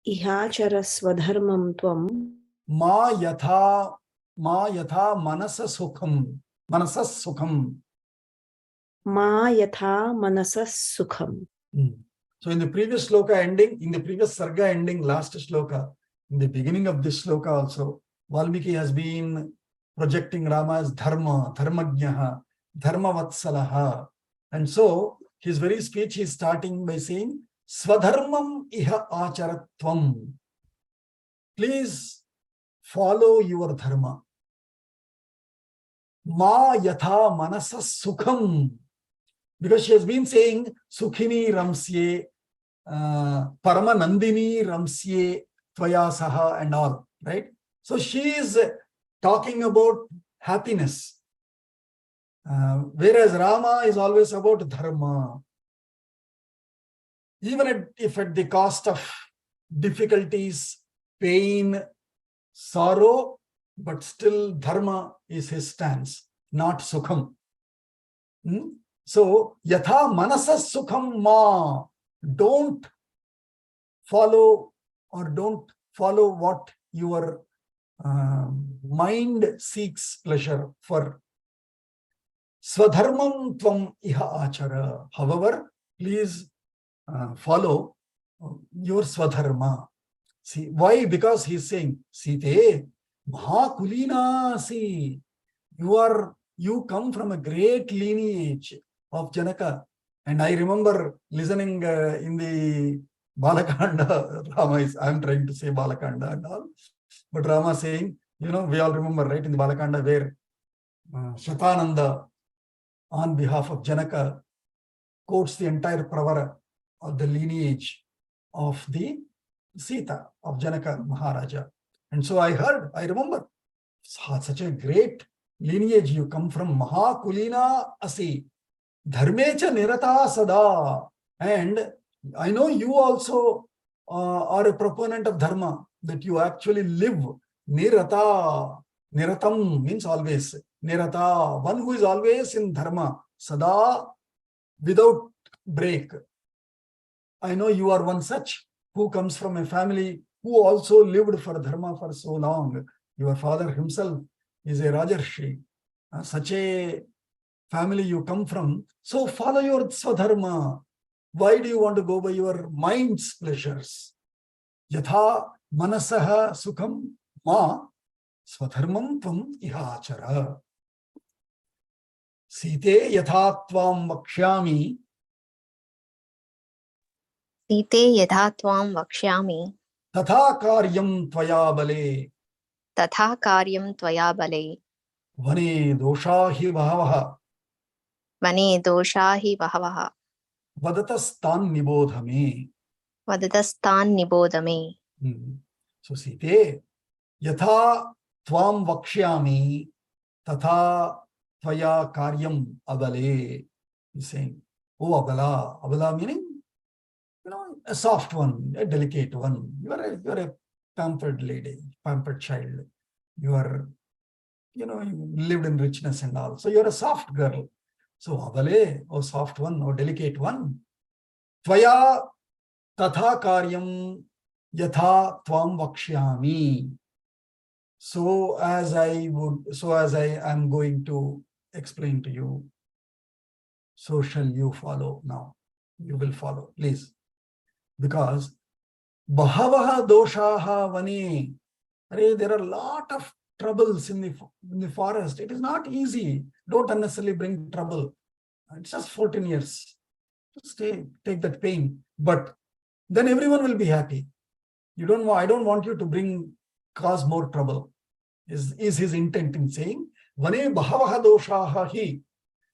इहाचर स्वधर्मं त्वं Ma yatha manasa sukham. Manasas sukham. मा यथा मनसः सुखम्. So in the previous shloka ending, in the previous sarga ending, last shloka, in the beginning of this shloka also, Valmiki has been projecting Rama as dharma, dharmajnaha, Dharmavatsalaha. And so his very speech is starting by saying, Swadharmam iha acharatvam. Please follow your dharma. Ma yatha manasa sukham. Because she has been saying, Sukhini ramsye, Paramanandini ramsye, Tvaya saha, and all, right? So she is talking about happiness. Whereas Rama is always about dharma. Even if at the cost of difficulties, pain, sorrow, but still dharma is his stance, not sukham. So, yatha manasa sukham ma. Don't follow what your mind seeks pleasure for. Swadharmam tvam iha achara. However, please follow your swadharma. See, why? Because he's saying, Site, Mahakulina, see, you come from a great lineage of Janaka. And I remember listening in the Balakanda, I'm trying to say Balakanda and all, but Rama saying, we all remember, right, in the Balakanda where Shatananda, on behalf of Janaka, quotes the entire pravara of the lineage of the Sita, of Janaka Maharaja. And so I remember, such a great lineage you come from, Mahakulina Asi, Dharmecha Nirata Sada. And I know you also are a proponent of Dharma, that you actually live Nirata. Niratam means always. Nirata, one who is always in Dharma, Sada, without break. I know you are one such who comes from a family who also lived for Dharma for so long. Your father himself is a Rajarshi. Such a family you come from. So follow your Swadharma. Why do you want to go by your mind's pleasures? Yatha manasaha sukham ma swadharmam tvam ihachara. Site yatha tvam vakshyami. Site yatha tvam vakshyami. Tatha karyam tvaya bale. Tatha karyam tvaya bale. Vane dosha hi bhavaha. Vane dosha hi bahavaha. Vadatastan nibodhame. Vadatastan nibodhame. So Site, yatha tvam vakshyami, tatha tvaya karyam abale. He's saying, oh abala. Abala meaning, a soft one, a delicate one. You are a pampered lady, pampered child. You are, you lived in richness and all. So you're a soft girl. So abale, oh soft one, oh delicate one. Tvaya tatha karyam yatha tvam vakshyami. So as I am going to explain to you, so shall you follow now. You will follow, please. Because bahavaha doshaha vani. There are a lot of troubles in the forest. It is not easy. Don't unnecessarily bring trouble. It's just 14 years. Just take that pain. But then everyone will be happy. I don't want you to cause more trouble. Is his intent in saying, Vane bahavaha doshaha hi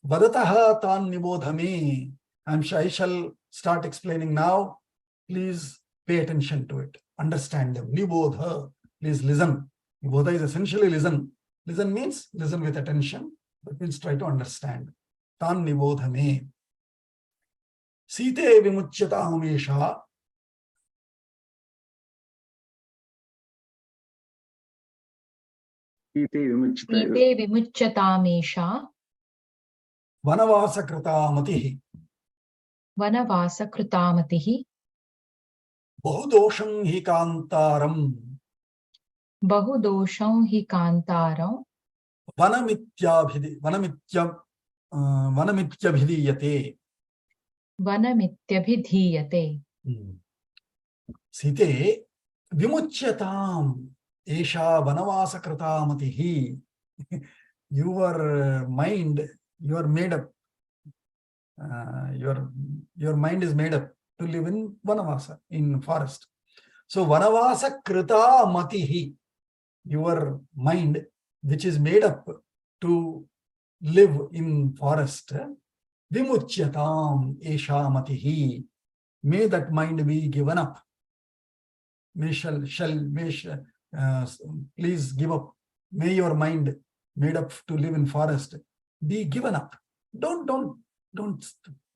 vadataha tan nibodhame. I shall start explaining now. Please pay attention to it. Understand them. Nibodha. Please listen. Nibodha is essentially listen. Listen means listen with attention. That means try to understand. Tan nibodhame. Site vimuchyata hamesha. Site vimuchyata. Site vimucyatamesha. Vanavasa krita matihi. Vanavasa krutamatihi. Bahudosham hi kantaram. Bahudosham hi kantaram. Vanamityabhidiyate. Vanamityabhidhiyate. Site vimucyatam esha vanavasa kritamatihi. Your mind You are made up. Your mind is made up to live in vanavasa, in forest. So vanavasa krita matihi, your mind, which is made up to live in forest, vimuchyatam esha matihi, may that mind be given up. Please give up. May your mind made up to live in forest be given up. Don't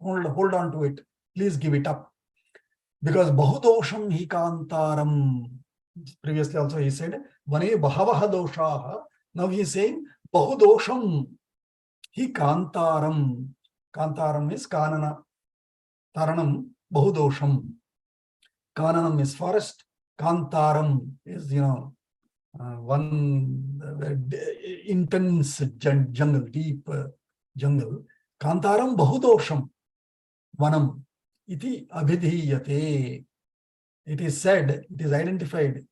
hold on to it. Please give it up. Because bahudosham hi kantaram. Previously also he said, vane bahavaha doshaha. Now he is saying, bahudosham hi kantaram. Kantaram is kanana. Taranam, bahudosham. Kananam is forest. Kantaram is, one intense jungle, deep jungle. Kantaram bahudosham vanam iti abhidhiyate. It is said, it is identified,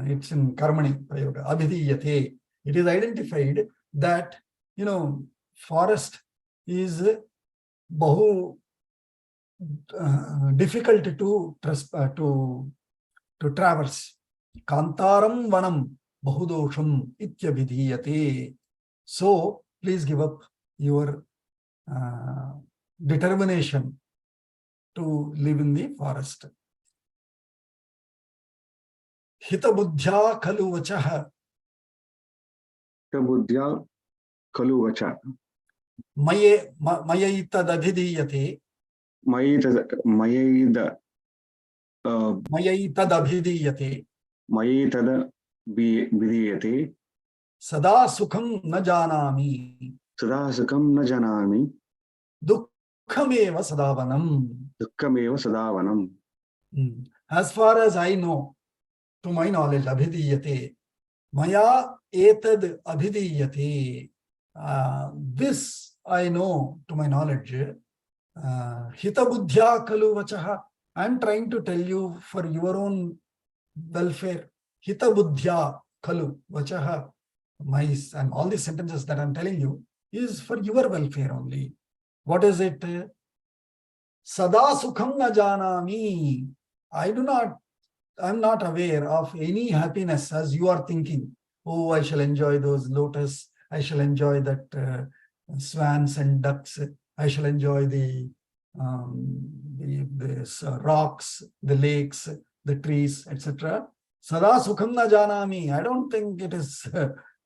it's in Karmani Prayoga, abhidhiyate. It is identified that, forest is bahu difficult to traverse. Kantaram vanam bahudosham ityabhidhiyate. So please give up your determination to live in the forest. Hitabuddhya khalu vachaha. Buddhya kalu vacha. Mayaitad abhidhiyate. Mayaitada abhidhiyate. Vidhiyate. Sada sukham na janami. Sada sukham na janami. Dukkhameva sadavanam. Dukkhameva sadavanam. As far as I know, to my knowledge, abhidhiyate. Maya etad abhidhiyate. This I know to my knowledge. Hitabuddhya kalu vachaha. I am trying to tell you for your own welfare. Hitabuddhya kalu vachaha. And all these sentences that I am telling you is for your welfare only. What is it? Sada sukham na janami. I am not aware of any happiness as you are thinking. Oh, I shall enjoy those lotus. I shall enjoy that swans and ducks. I shall enjoy the rocks, the lakes, the trees, etc. Sada sukham na janami. I don't think it is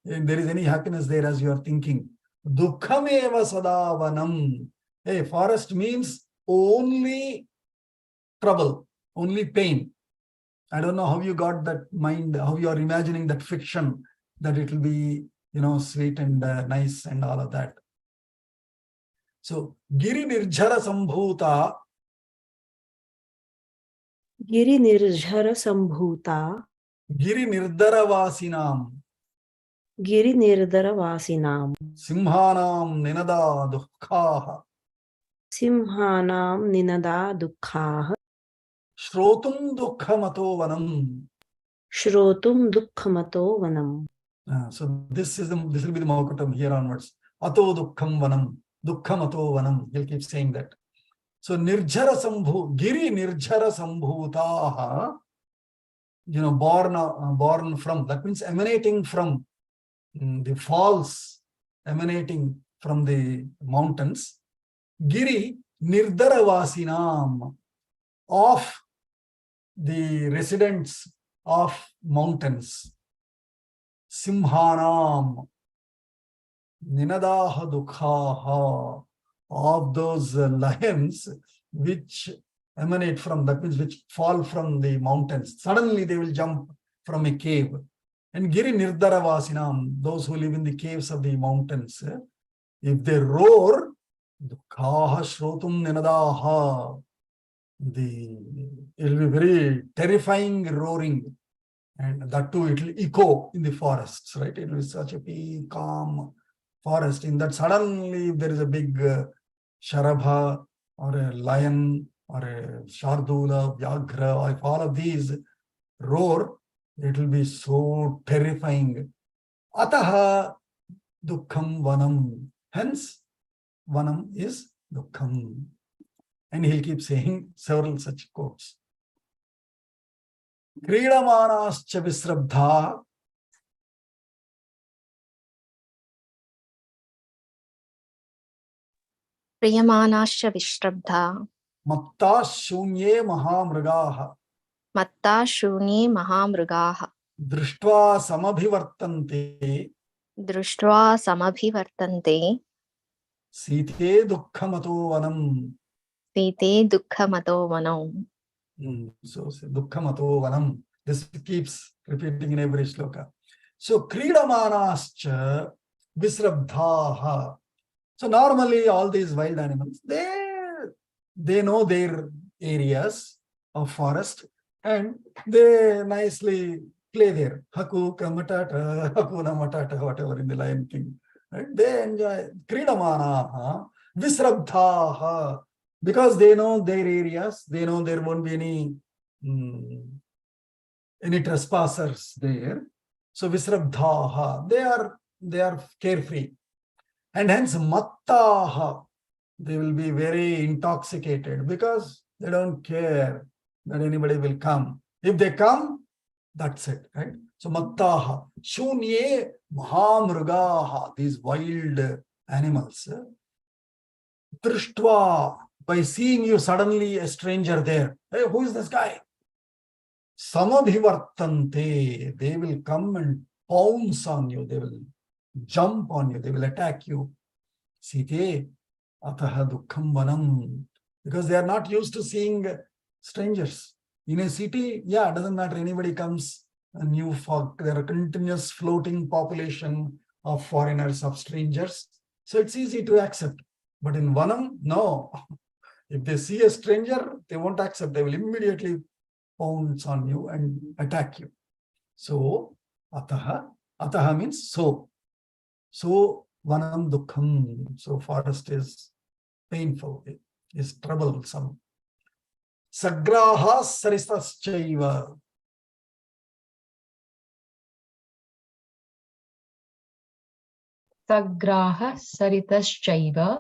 there is any happiness there as you are thinking. Dukkham eva sadavanam. Hey, forest means only trouble, only pain. I don't know how you got that mind, how you are imagining that fiction, that it will be, sweet and nice and all of that. So, Giri Nirjhara Sambhuta. Giri Nirjhara Sambhuta. Giri Nirdara Vasinam. Giri Nirdara Vasinam. Simhanam Ninada Dukkhaha. Simhanam Ninada Dukkhaha. Shrotum Dukkhamato Vanam. Shrotum Dukkhamato Vanam. So this will be the Maukatam here onwards. Ato Dukkham Vanam. Dukkhamato Vanam. He'll keep saying that. So Nirjhara Sambhu, Giri Nirjhara Sambhutaha, born from, that means emanating from the falls, emanating from the mountains. Giri Nirdara Vasinam, of the residents of mountains. Simhanam Ninadaha Dukhaha, of those lions which emanate from, that means which fall from the mountains. Suddenly they will jump from a cave. And Giri Nirdara Vasinam, those who live in the caves of the mountains, if they roar, Dukhaha Shrotum Ninadaha, it will be very terrifying roaring, and that too it will echo in the forests, right? It will be such a peace, calm forest. In that, suddenly if there is a big Sharabha or a lion or a Shardula, Vyaghra, or if all of these roar, it will be so terrifying. Ataha Dukkham Vanam. Hence, Vanam is Dukkham. And he'll keep saying several such quotes. Kridamanascha visrabdha Priyamanascha vishrabdha matta shunye mahamragaha matta shunye mahamrugaha drishtva samabhivartante drishtva samabhivartante site dukkhamato vanam. site dukkhamato vanam. So dukkhamato vanam. This keeps repeating in every shloka. So kridamanascha visrabdhaha. So normally all these wild animals, they know their areas of forest and they nicely play there. Haku kamatata, hakuna matata, whatever in the Lion King. Right? They enjoy kridamanaha, visrabdhaha, because they know their areas, they know there won't be any trespassers there. So visrabdhaha, they are carefree. And hence mattaha, they will be very intoxicated because they don't care that anybody will come. If they come, that's it, right? So mattaha, shunye mahamrugaha, these wild animals. Drishtva, by seeing you suddenly a stranger there, hey, who is this guy? Samabhivartante, they will come and pounce on you, they will jump on you, they will attack you. Site, ataha dukkham vanam, because they are not used to seeing strangers. In a city, yeah, it doesn't matter, anybody comes, a new fog, there are continuous floating population of foreigners, of strangers. So it's easy to accept. But in Vanam, no. If they see a stranger, they won't accept. They will immediately pounce on you and attack you. So, ataha means so. So, Vanam dukkham. So, forest is painful, it is troublesome. Sagraha sarisaschaiva. Sagraha saritaschaiva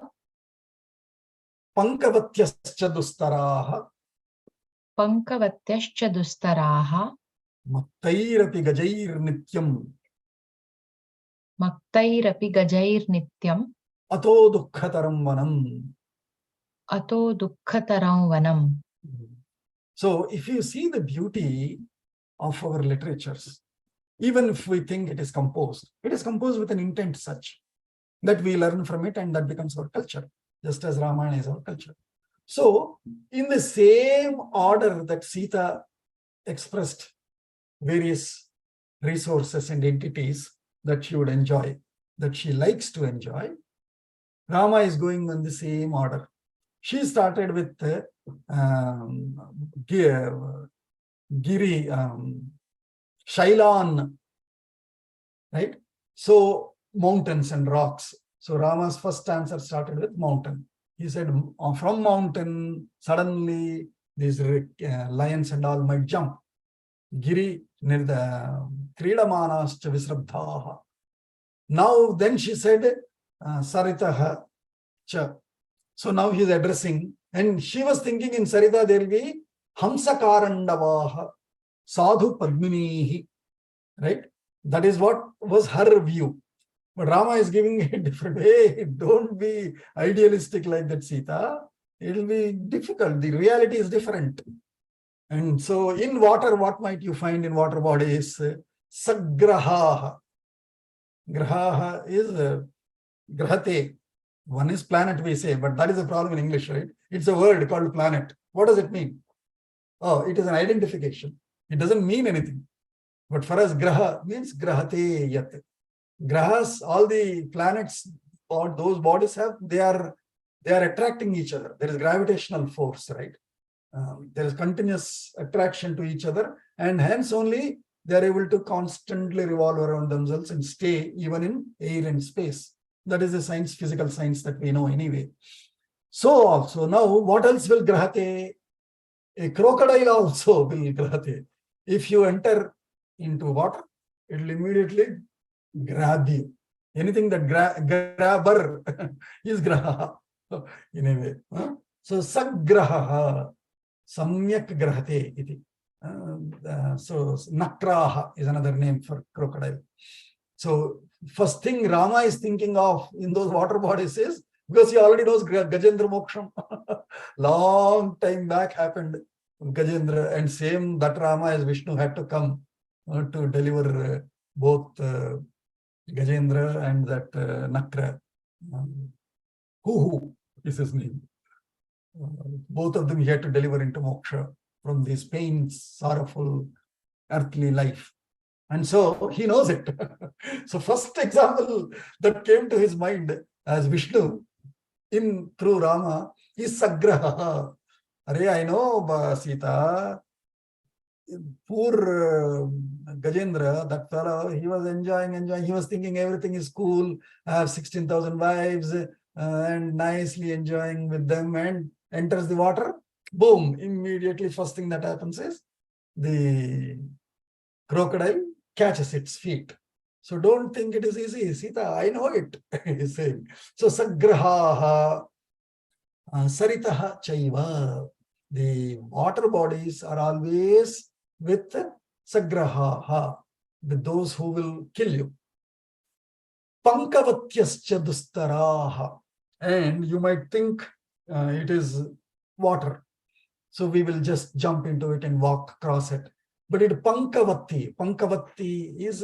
Pankavatyascha dustaraha. pankavatyascha dustaraha Mattairapi gajair nityam. maktairapi gajair nityam Ato dukkhataram vanam. ato dukkhataram vanam. So if you see the beauty of our literatures, even if we think it is composed with an intent such that we learn from it and that becomes our culture, just as Ramayana is our culture. So in the same order that Sita expressed various resources and entities that she would enjoy, that she likes to enjoy, Rama is going in the same order. She started with Giri, Shailan, right? So mountains and rocks. So Rama's first answer started with mountain. He said, from mountain, suddenly these lions and all might jump. Giri kridamanascha visrabdhaha. Now then she said, Saritaha cha. So now he is addressing, and she was thinking in Sarita there will be Hamsakarandavaha, Sadhu Padminihi, right? That is what was her view. But Rama is giving a different way. Don't be idealistic like that, Sita. It will be difficult. The reality is different. And so in water, what might you find in water bodies? Sagraha. Graha is grahate. One is planet, we say, but that is a problem in English, right? It's a word called planet. What does it mean? Oh, it is an identification. It doesn't mean anything. But for us, graha means grahate yat. Grahas, all the planets or those bodies have, they are attracting each other. There is gravitational force, right? There is continuous attraction to each other, and hence only they are able to constantly revolve around themselves and stay even in air and space. That is a science, physical science that we know anyway. So also now, what else will grahate? A crocodile also will grahate. If you enter into water, it will immediately grab you. Anything that grabber is graha in a way. So sagraha, samyak grahate iti. So nakraha is another name for crocodile. So first thing Rama is thinking of in those water bodies is, because he already knows Gajendra Moksham. Long time back happened Gajendra, and same that Rama as Vishnu had to come to deliver both Gajendra and that Nakra. Who is his name? Both of them he had to deliver into moksha from this pains, sorrowful, earthly life. And so he knows it. So first example that came to his mind as Vishnu through Rama is Sagraha. Arey, I know Sita, poor Gajendra, that fellow, he was enjoying. He was thinking everything is cool. I have 16,000 wives and nicely enjoying with them, and enters the water. Boom, immediately first thing that happens is the crocodile catches its feet. So don't think it is easy, Sita, I know it, he's saying. So Sagraha, Saritaha Chaiva. The water bodies are always with Sagraha, with those who will kill you. Pankavatyascha dustaraha. And you might think it is water, so we will just jump into it and walk across it. But it pankavati. Pankavati is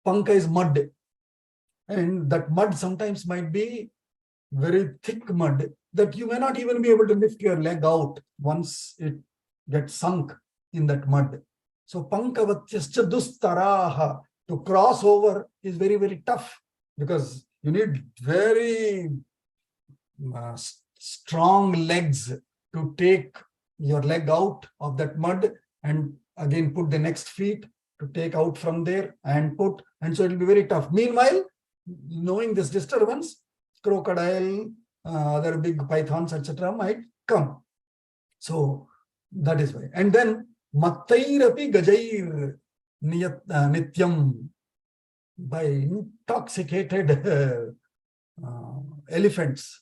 panka is mud, and that mud sometimes might be very thick mud that you may not even be able to lift your leg out once it gets sunk in that mud. So pankavatyascha dustaraha, to cross over is very, very tough, because you need very strong legs to take your leg out of that mud and again put the next feet to take out from there and put, and so it will be very tough. Meanwhile, knowing this disturbance, crocodile, other big pythons, etc. might come. So that is why. And then mattairapi gajair nityam, by intoxicated elephants.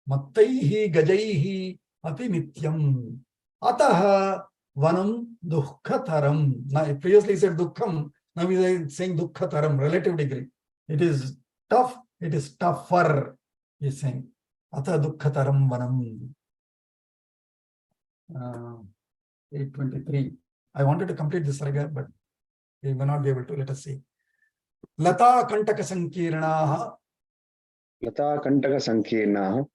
Mattaihi gajaihi api nityam. Ataha vanam dukkataram. Now, previously he said dukkham, now he is saying dukkataram, relative degree. It is tough, it is tougher, he is saying. Atha dukkataram vanam. 823. I wanted to complete this saga, but we may not be able to. Let us see. Lata kantaka sankirnaha. Lata kantaka sankirnaha.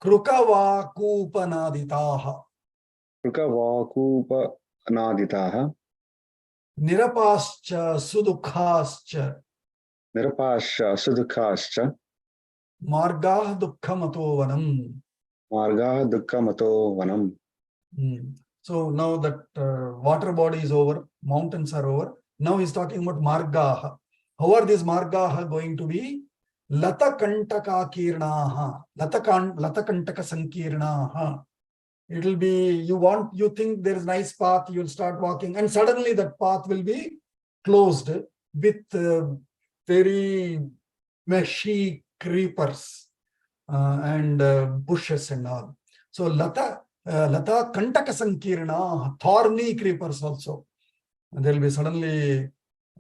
Krukavakupanaditaha. Krukavakupanaditaha. Nirapascha sudukhascha. Nirapascha sudukhascha. Margah dukkhamato vanam. Margah dukkhamato vanam. So now that water body is over, mountains are over. Now he's talking about margaha. How are these margaha going to be? Lata kantaka kirnaha. Lata kantaka sankirnaha. It will be, you think there is a nice path, you'll start walking, and suddenly that path will be closed with very meshy creepers and bushes and all. So Lata kantaka sankirna, thorny creepers also. And there will be suddenly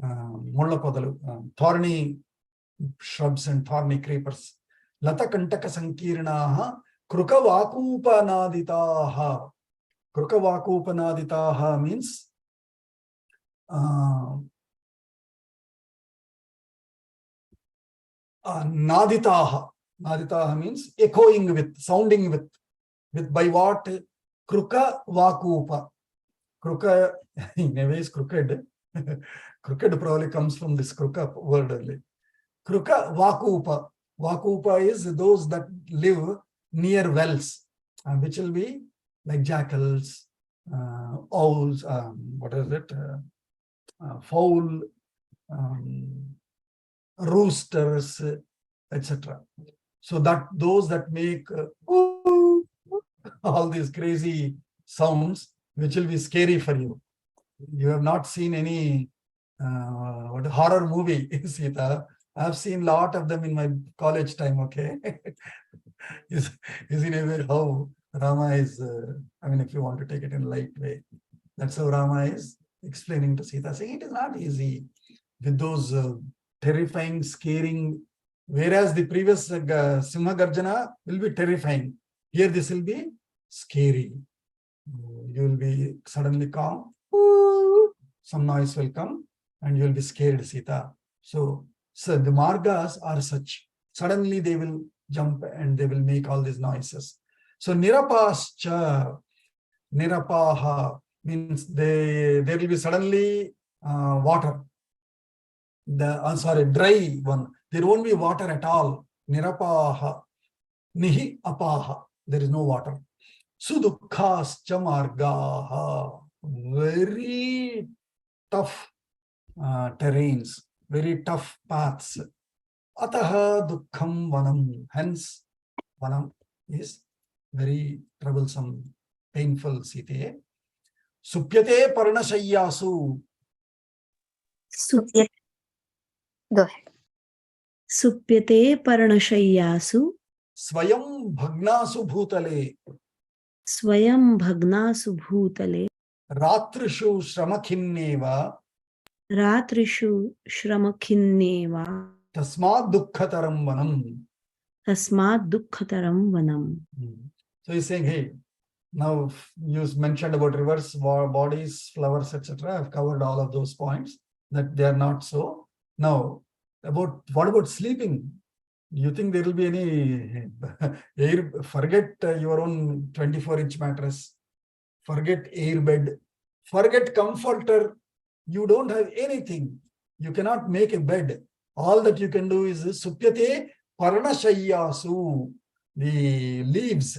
mulla podalu, thorny shrubs and thorny creepers. Lata kantaka sankirna, krukavakupanaditaha. Krukavakupanaditaha means naditaha. Naditaha means echoing with, sounding with by what? Kruka vakupa. Kruka in a way is crooked. Crooked probably comes from this kruka word only. Kruka vakupa. Vakupa is those that live near wells, which will be like jackals, owls, what is it? Fowl, roosters, etc. So that those that make all these crazy sounds, which will be scary for you. You have not seen any what horror movie, Sita. I've seen a lot of them in my college time, okay? is in a way how Rama is, I mean, if you want to take it in a light way, that's how Rama is explaining to Sita, saying it is not easy with those terrifying, scaring, whereas the previous Simha Garjana will be terrifying. Here this will be scary. You will be suddenly calm, some noise will come and you will be scared, Sita. So the margas are such. Suddenly they will jump and they will make all these noises. So nirapascha, nirapaha means there will be suddenly water. Dry one. There won't be water at all. Nirapaha, nihi apaha. There is no water. Sudukhascha margaha. Very tough terrains, very tough paths. Ataha dukkham vanam. Hence, vanam is very troublesome, painful, Site. Supyate parnashayyasu. Supyate Go ahead. Supyate parnashayyasu Swayam bhagnasu bhutale. Swayam bhagnasu bhutale Ratrishu shramakhinneva. Ratrishu shramakhinneva Tasmad dukkhataram vanam. Tasmad dukkhataram vanam. So he's saying, hey, now you mentioned about rivers, bodies, flowers, etc. I've covered all of those points, that they are not so. Now, what about sleeping? You think there will be any air? Forget your own 24-inch mattress. Forget air bed. Forget comforter. You don't have anything. You cannot make a bed. All that you can do is supyate parnashayyasu, the leaves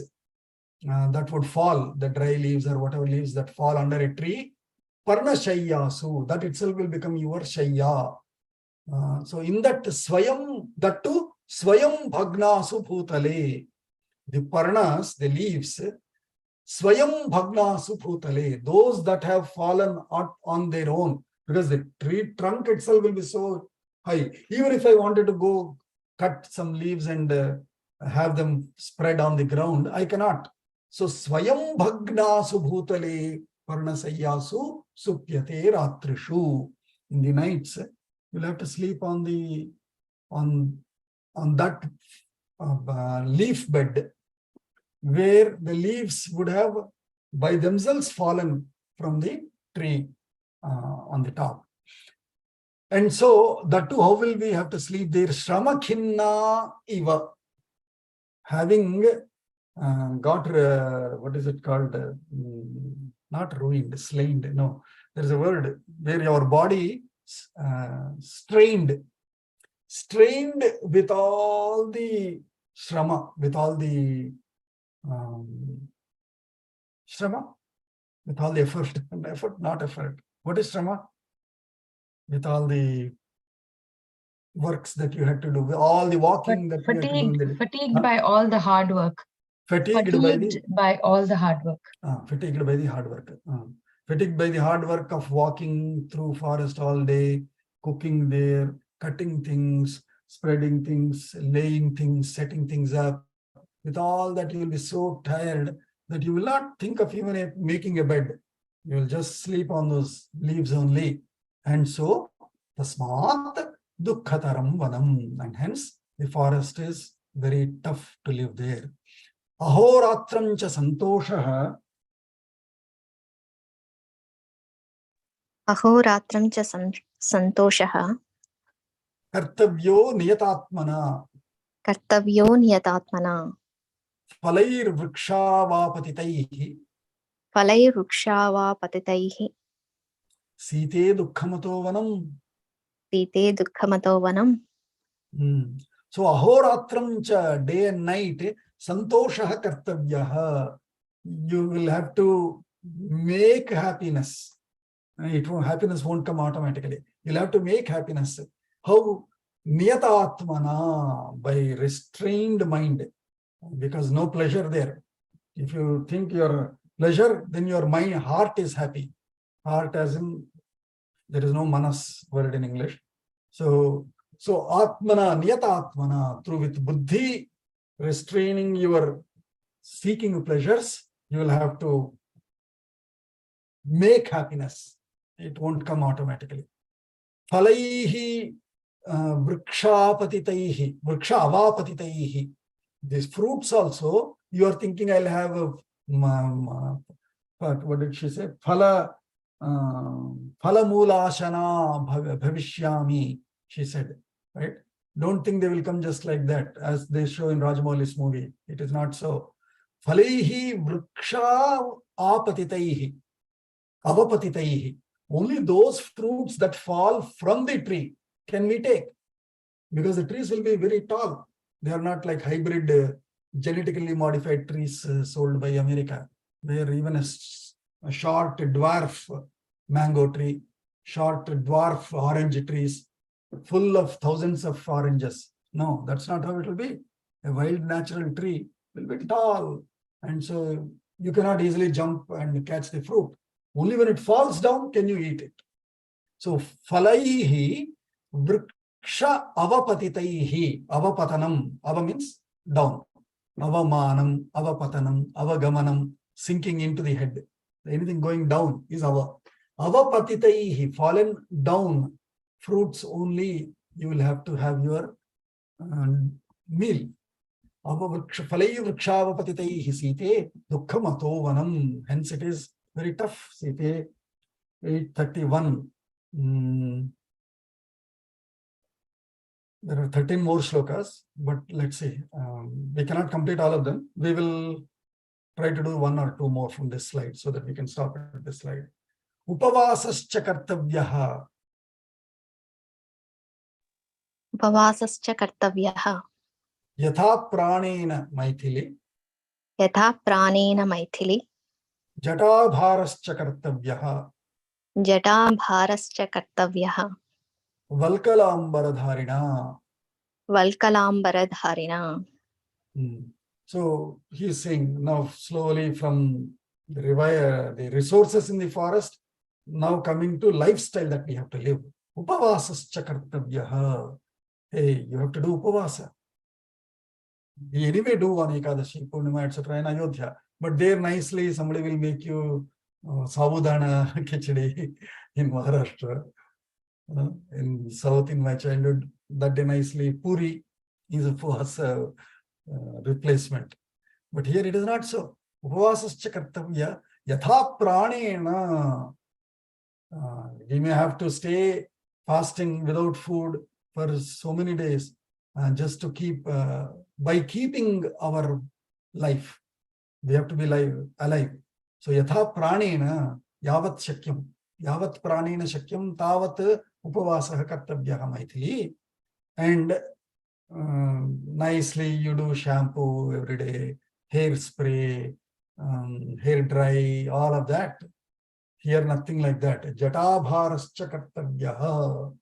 that would fall, the dry leaves or whatever leaves that fall under a tree. Parnashayyasu, that itself will become your shayya. So in that swayam, that too, swayam bhagnasu bhutale. The parnas, the leaves, swayam bhagnasu bhutale, those that have fallen on their own, because the tree trunk itself will be so high. Even if I wanted to go cut some leaves and have them spread on the ground, I cannot. So swayam bhagnasu bhutale parnasayyasu supyate ratrishu. In the nights, you'll have to sleep on the on that leaf bed, where the leaves would have by themselves fallen from the tree on the top. And so that too, how will we have to sleep there? Shramakhinna iva. Having got, what is it called? Not ruined, slain. No, there's a word where your body strained with all the shrama, with all the shrama, with all the effort, not effort. What is shrama? With all the works that you had to do, all the walking that you had to do. In the, Fatigued by all the hard work. Fatigued by all the hard work. Fatigued by the hard work. Fatigued by the hard work of walking through forest all day, cooking there, cutting things, spreading things, laying things, setting things up. With all that, you will be so tired that you will not think of even making a bed. You will just sleep on those leaves only. And so, tasmat dukkhataram vanam. And hence, the forest is very tough to live there. Ahoratram cha santoshaha. Ahoratram cha santoshaha. Kartavyo niyatatmana. Kartavyo niyatatmana. Falair vrikshava patitaihi. Falair vrikshava patitaihi. Site dukkhamato vanam. Site dukkhamato vanam. So ahoratram cha, day and night, santoshaha kartavyaha. You will have to make happiness. Happiness won't come automatically. You'll have to make happiness. How? Niyatatmana, by restrained mind, because no pleasure there. If you think your pleasure, then your mind, heart is happy. Heart as in There is no manas word in English. So atmana, niyata atmana, through with buddhi, restraining your seeking pleasures, you will have to make happiness. It won't come automatically. Phalaihi vrikshapatitaihi, vriksha avapatitaihi. These fruits also, you are thinking I'll have a, what did she say? Phala mulashana bhavishyami, she said, right? Don't think they will come just like that, as they show in Rajamouli's movie. It is not so. Phalaihi vriksha apatitaihi, avapatitaihi. Only those fruits that fall from the tree can we take, because the trees will be very tall. They are not like hybrid, genetically modified trees sold by America, where even a short dwarf mango tree, short dwarf orange trees, full of thousands of oranges. No, that's not how it will be. A wild natural tree will be tall, and so you cannot easily jump and catch the fruit. Only when it falls down can you eat it. So phalaihi vriksha avapatitaihi, avapatanam, ava means down, avamanam, avapatanam, avagamanam, sinking into the head. Anything going down is avapatitaihi, fallen down fruits only you will have to have your meal. Phalaihi vrikshavapatataihi site dukkamato vanam. Hence it is very tough. Site 831. There are 13 more shlokas, but let's see. We cannot complete all of them. We will try to do one or two more from this slide so that we can stop at this slide. Upavasascha kartavyaha. उपवासश्च कर्तव्यः Yatha pranena maithili. यथा प्राणेन Maithili Jatabharascha kartavyaha. जटाभारश्च कर्तव्यः Valkalambaradharina. वल्कलाम्बरधारिणा. So he is saying now slowly from the resources in the forest, now coming to lifestyle that we have to live. Upavasascha kartavyaha. Hey, you have to do upavasa. We anyway do on Ekadashi, Purnima, etc. in Ayodhya. But there nicely somebody will make you sabudana khichdi in Maharashtra. In South, in my childhood, that day nicely Puri is a upavasa replacement. But here it is not so. Upavasascha kartavya yatha pranena. We may have to stay fasting without food for so many days, just to keep, by keeping our life, we have to be alive. So yatha pranena yavat shakyam, yavat pranena shakyam tavat upavasaha kartavyaha maithili. And nicely you do shampoo every day, hairspray, hair dry, all of that. Here nothing like that. Jatabharascha kartavyaha.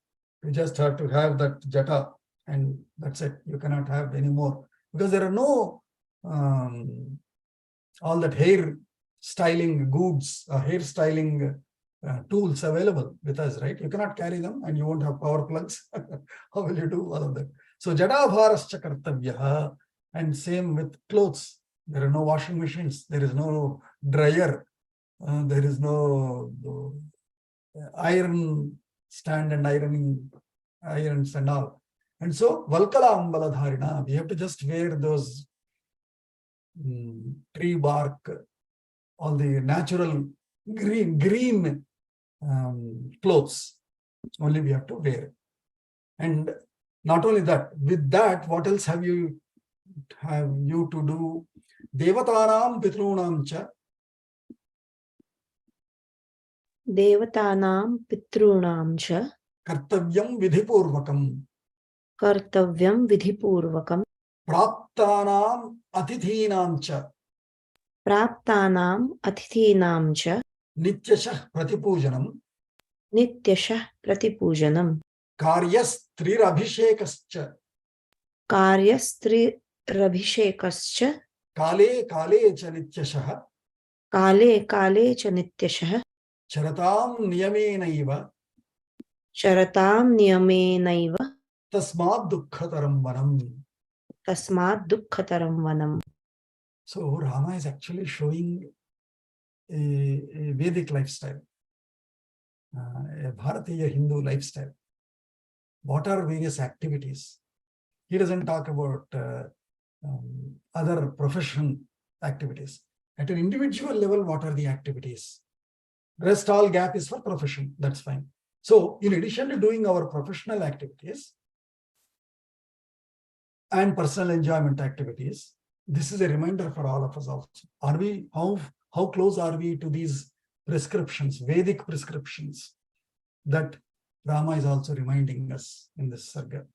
You just have to have that jata, and that's it. You cannot have any more, because there are no all that hair styling goods, hair styling tools available with us, right? You cannot carry them, and you won't have power plugs. How will you do all of that? So jatabharascha kartavyaha. And same with clothes. There are no washing machines. There is no dryer. There is no iron stand and irons and all. And so Valkala Ambala Dharina, we have to just wear those tree bark, all the natural green clothes only we have to wear. And not only that, with that, what else have you to do? Devatanam pitrunam cha. Devatanam pitrunam cha Kartavyam vidhipurvakam. kartavyam vidhipurvakam Praptanam atithinam cha. praptanam atithinam cha Nityashah pratipujanam. nityashah pratipujanam Karyastrirabhishekascha. Karyastrirabhishekascha Kale kale cha nityashah. kale kale cha nityashah Charatam niyamenaiva. चरतां नियमेनैव tasmad dukkataram vanam. तस्मात् दुःखतरं वनम्. So Rama is actually showing a Vedic lifestyle, a Bharatiya Hindu lifestyle. What are various activities? He doesn't talk about other profession activities. At an individual level, what are the activities? Rest all gap is for profession. That's fine. So in addition to doing our professional activities and personal enjoyment activities, this is a reminder for all of us also. Are we, how close are we to these prescriptions, Vedic prescriptions that Rama is also reminding us in this sarga?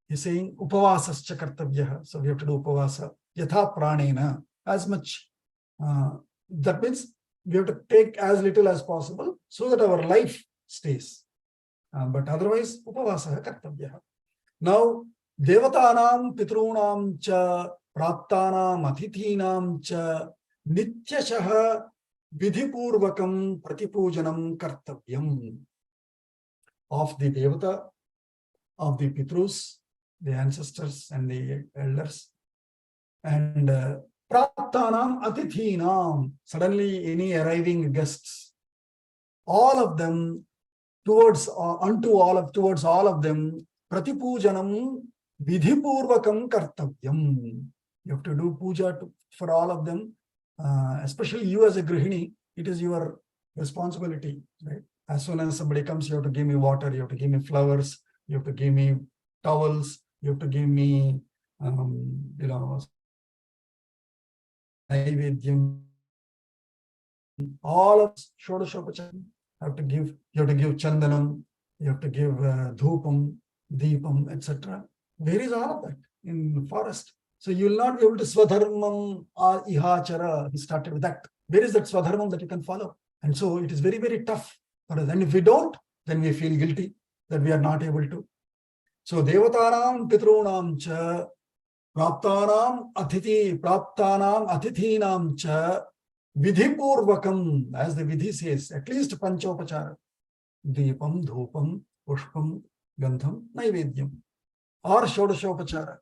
He's saying upavasascha kartavyah. So we have to do upavasa. Yatha pranena, as much. That means we have to take as little as possible so that our life stays. But otherwise, upavasa kartavyah. Now, devatanam pitrunam cha praptanam atithinam cha nityashah vidhipurvakam pratipujanam kartavyam. Of the devata, of the pitrus, the ancestors and the elders, and praptanam atithinam, suddenly any arriving guests, all of them towards all of them, pratipujanam vidhipurvakam kartavyam. You have to do puja for all of them, especially you as a grihini. It is your responsibility, right? As soon as somebody comes, you have to give me water, you have to give me flowers, you have to give me towels, you have to give me, naivedyam. All of Shodashopacham have to give, you have to give chandanam, you have to give dhupam, deepam, etc. Where is all of that? In the forest. So you will not be able to swadharmam ihachara. He started with that. Where is that swadharmam that you can follow? And so it is very, very tough for us. And if we don't, then we feel guilty that we are not able to. So devatanam pitrunam cha praptanam atithinam cha vidhipurvakam, as the vidhi says, at least panchopachara. Deepam, dhupam, pushpam, gandham, naivedyam. Or shodashopachara.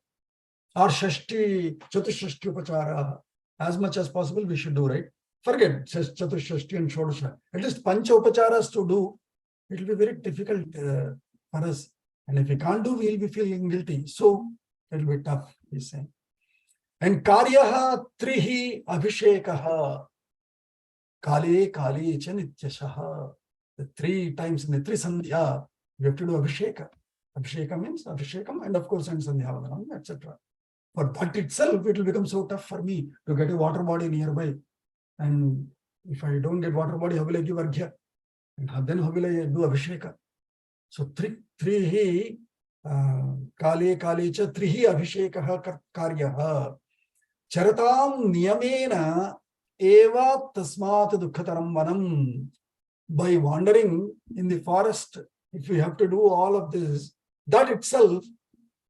Or shashti, chatushashti upachara. As much as possible we should do, right? Forget chatushashti and shodasha. At least panchopacharas to do. It will be very difficult for us. And if we can't do, we will be feeling guilty. So it will be tough, he's saying. And karyaha trihi abhishekaha. Kale kale cha nityashaha. The 3 times in the 3 sandhya, we have to do abhisheka. Abhisheka means abhishekam, and of course, and sandhya, etc. For that itself, it will become so tough for me to get a water body nearby. And if I don't get water body, how will I give arghya? And then how will I do abhisheka? So trihi kale kale cha trihi abhishekaha karyaha. Charatam niyamena eva tasmat dukkataram vanam. By wandering in the forest, if we have to do all of this, that itself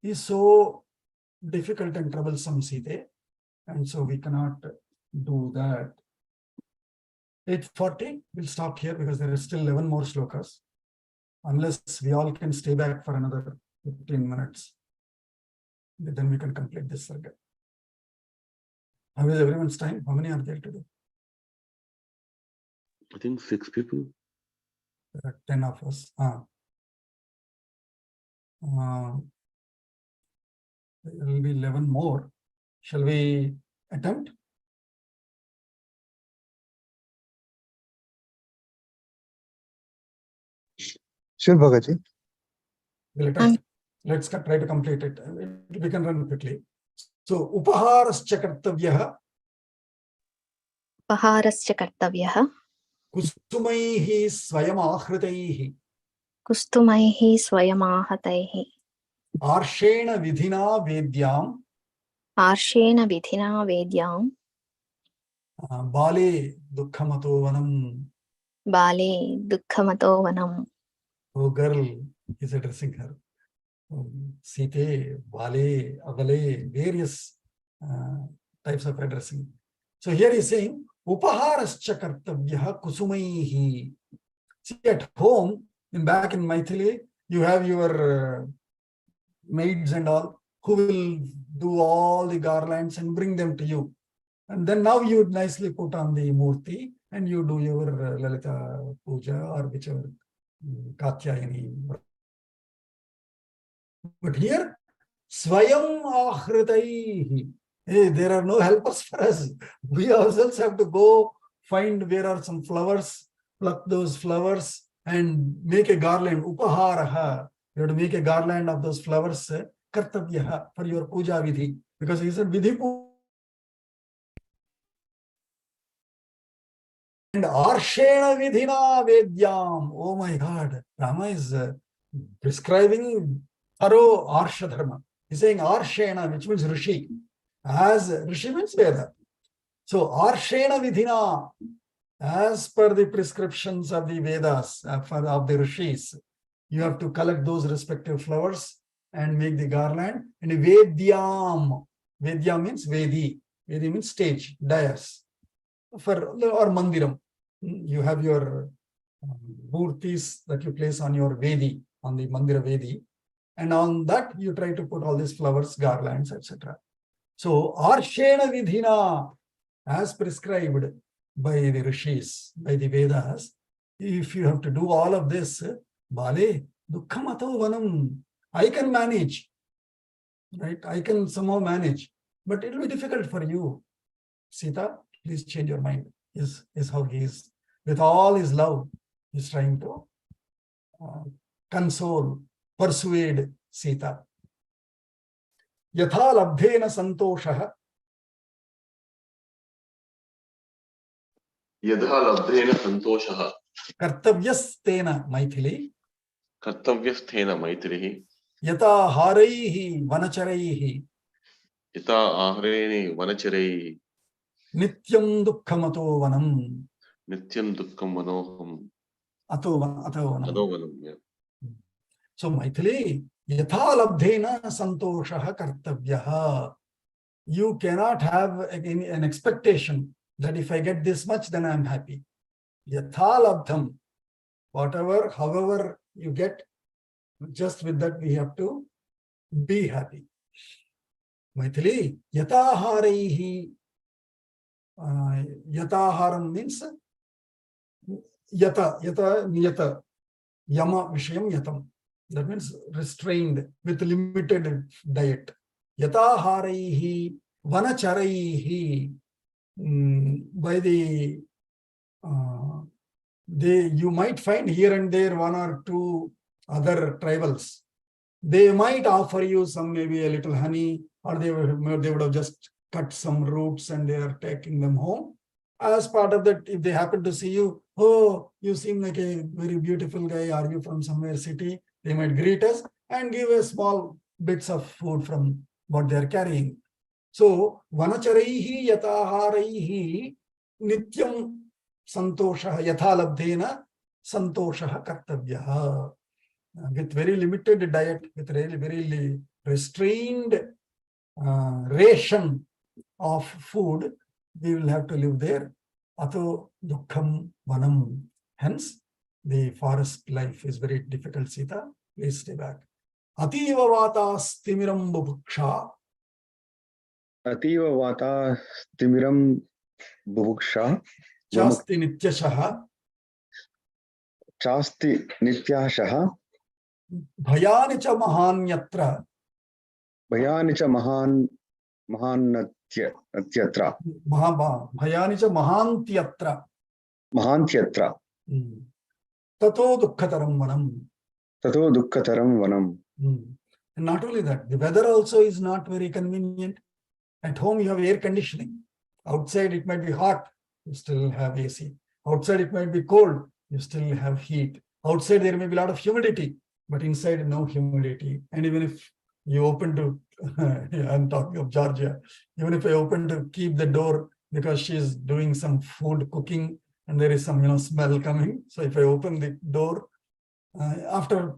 is so difficult and troublesome, Sita. And so we cannot do that. 8:40, we'll stop here because there are still 11 more shlokas. Unless we all can stay back for another 15 minutes. Then we can complete this circuit. How is everyone's time? How many are there today? I think 6 people. There are 10 of us. There will be 11 more. Shall we attempt? Sure, Bhagaji. We'll attempt. Let's try to complete it. We can run quickly. So, upaharascha kartavyah. Upaharascha kartavyah. Kustumaihi swayamahritaihi. Kustumaihi swayamahataihi. Arshena vidhina vedyam. Arshena vidhina vedyam. Bale dukkamato vanam. Bale dukkamato vanam. Oh girl, he's addressing her. Sita, Bale, Abale, various types of addressing. So here he's saying, Upaharascha kartavyah kusumaihi. See, at home, Back in Maithili, you have your maids and all who will do all the garlands and bring them to you. And then now you nicely put on the murti and you do your Lalita Puja or whichever Katyayani. But here, Swayam Ahritaihi. Hey, there are no helpers for us. We ourselves have to go find where are some flowers, pluck those flowers and make a garland. Upaharaha. You have to make a garland of those flowers. Kartavyaha for your puja vidhi. Because he said vidhi puja. And Arshena Vidhina Vedyam. Oh my God. Rama is prescribing thorough Arsha Dharma. He's saying Arshena, which means Rishi. As Rishi means Veda. So Arshena Vidhina, as per the prescriptions of the Vedas, of the Rishis, you have to collect those respective flowers and make the garland. And Vedyam. Vedyam means Vedi. Vedi means stage, dais. Or mandiram, you have your murtis that you place on your vedi, on the mandira vedi, and on that you try to put all these flowers, garlands, etc. So arshena vidhina, as prescribed by the rishis, by the Vedas, if you have to do all of this, bale dukkhamato vanam, I can manage, right? I can somehow manage, but it will be difficult for you, Sita. Please change your mind. Is how he is. With all his love, he's trying to console, persuade Sita. Yatha labdhena santoshaha. Yadha labdhena santoshaha. Kartavyastena Maithili. Kartavyasthena Maitrehi. Yata haraihi vanacharaihi. Yata ahreni vanacharehi. Nityam dukkhamato vanam. Nityam dukkam vanoham. Ato vanam. Adovanam. Yeah. So Maithili, yatha labdhena santoshaha kartavyaha. You cannot have an expectation that if I get this much, then I'm happy. Yatha labdham. Whatever, however you get, just with that we have to be happy. Maithili, yataharaihi. Yataharam means yata niyata, yama vishayam yatam. That means restrained with limited diet. Yataharaihi vanacharaihi. By the you might find here and there one or two other tribals. They might offer you some, maybe a little honey, or they would have just cut some roots and they are taking them home. As part of that, if they happen to see you, oh, you seem like a very beautiful guy, are you from somewhere city? They might greet us and give us small bits of food from what they are carrying. So, vanacharaihi yataharaihi nityam santoshaha yathalabdhena santoshaha kartavyaha. With very limited diet, with really very restrained ration of food, we will have to live there. Ato dukkham vanam. Hence, the forest life is very difficult, Sita. Please stay back. Ativa vata stimiram bubuksha. Ativa vata stimiram bubuksha. Chasti nityashaha. Chasti nityashaha. Bhayani cha mahanyatra. Bhayani cha mahantyatra. Bhayani cha mahantyatra. Mahantyatra. Tato dukkhataram vanam. Tato dukkhataram vanam. And not only that, the weather also is not very convenient. At home you have air conditioning. Outside it might be hot, you still have AC. Outside it might be cold, you still have heat. Outside there may be a lot of humidity, but inside no humidity. And even if you open to, I'm talking of Georgia, even if I open to keep the door because she's doing some food cooking and there is some smell coming. So if I open the door, after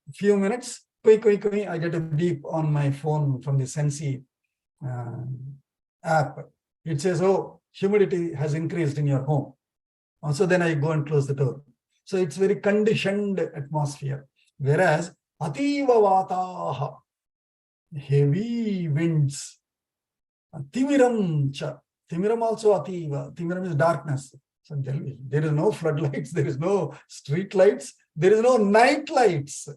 a few minutes, I get a beep on my phone from the Sensi app. It says, oh, humidity has increased in your home. Also, then I go and close the door. So it's very conditioned atmosphere. Whereas ativa vataha, heavy winds, timiram cha, timiram also ativa, timiram is darkness. So there is no floodlights, there is no street lights, there is no night lights.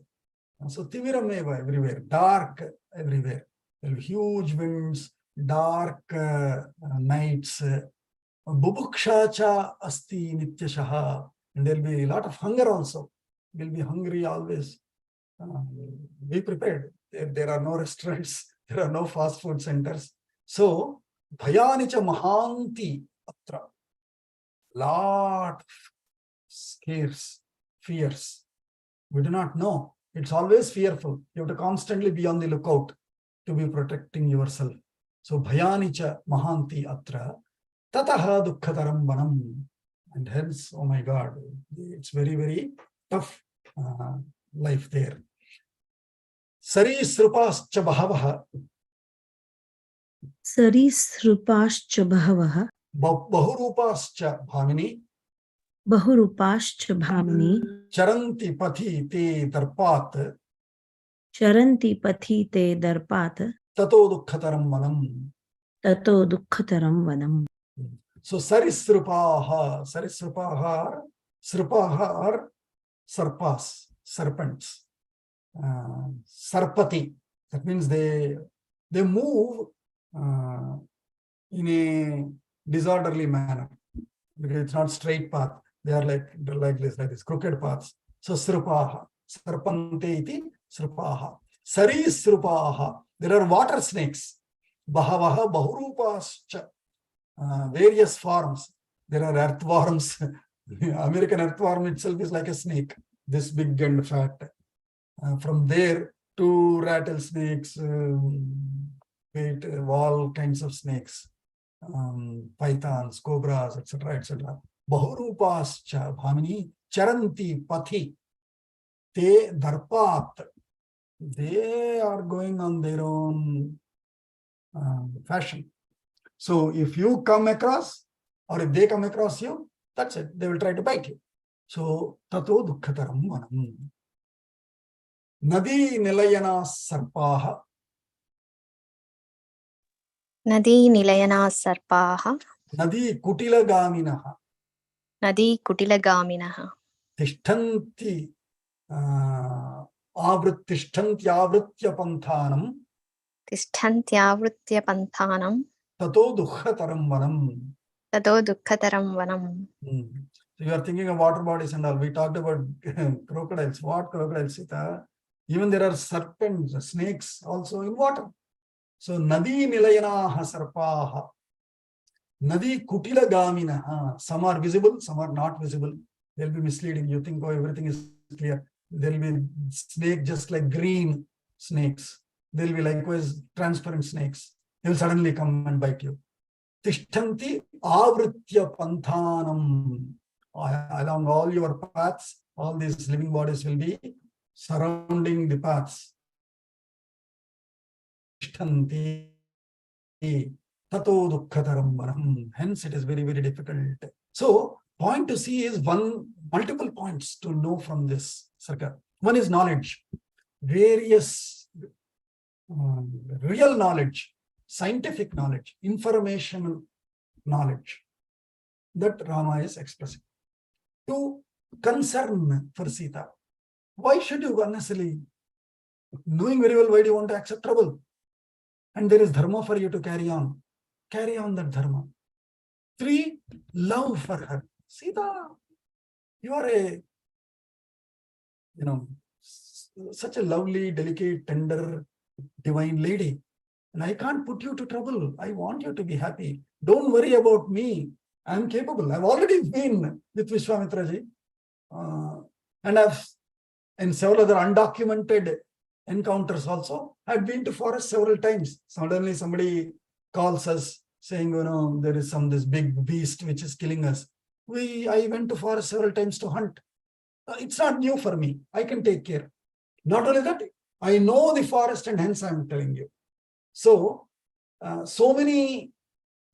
So timiram eva everywhere, dark everywhere. There will be huge winds, dark nights. Bubuksha cha asti nityashaha. And there will be a lot of hunger also. We'll be hungry always. Be prepared. There are no restaurants, there are no fast food centers. So, bhayanicha mahanti atra. Lot of scares, fears. We do not know. It's always fearful. You have to constantly be on the lookout to be protecting yourself. So, bhayanicha mahanti atra. Tataha dukkhataram vanam. And hence, oh my God, it's very, very tough life there. Sarisrupascha bahavaha. सरीसृपाश्च बहवः Bahurupascha bhamini. बहुरूपाश्च भामिनी Charanti pathi te darpat. चरन्ति पथि ते दर्पात् Tato dukkhataram vanam. ततो दुःखतरं वनम्. So sarisrupaha. Sarisrupaha. Srupaha are sarpas, serpents. Sarpati. That means they move in a disorderly manner. Because it's not straight path. They are like this, crooked paths. So srupaha. Sarpante iti srupaha. Sarisrupaha. There are water snakes. Bahavaha bahurupascha. Various forms. There are earthworms. American earthworm itself is like a snake, this big and fat. From there to rattlesnakes, all kinds of snakes, pythons, cobras, etc., etc. Bahurupascha bhamini charanti pathi te darpat. They are going on their own fashion. So if you come across, or if they come across you, that's it. They will try to bite you. So tato dukkhataram vanam. Nadi nilayana sarpaha. Nadi nilayana sarpaha. Nadi kutilagamina. Nadi kutilagamina. Tishtanti avritya panthanam. Tishthantyavritya panthanam. Tato dukkhataram vanam. Tato dukkataram vanam. So you are thinking of water bodies and all. We talked about crocodiles. What crocodiles, Sita? Even there are serpents, snakes also in water. So nadi nilayanaha sarpaha. Nadi kutila gaminaha. Some are visible, some are not visible. They'll be misleading. You think, oh, everything is clear. There'll be snake just like green snakes. There'll be likewise transparent snakes. They will suddenly come and bite you. Tishtanti avritya panthanam. Along all your paths, all these living bodies will be surrounding the paths. Tishtanti tato dukkhataram vanam. Hence, it is very, very difficult. So, point to see is multiple points to know from this circle. One is knowledge, various real knowledge, scientific knowledge, informational knowledge that Rama is expressing. To concern for Sita. Why should you unnecessarily, knowing very well why do you want to accept trouble? And there is dharma for you to carry on that dharma. 3, love for her. Sita, you are such a lovely, delicate, tender, divine lady. And I can't put you to trouble. I want you to be happy. Don't worry about me. I'm capable. I've already been with Vishwamitra ji. And I've, in several other undocumented encounters also, I've been to forest several times. Suddenly somebody calls us saying, there is this big beast which is killing us. I went to forest several times to hunt. It's not new for me. I can take care. Not only that, I know the forest and hence I'm telling you. So, so many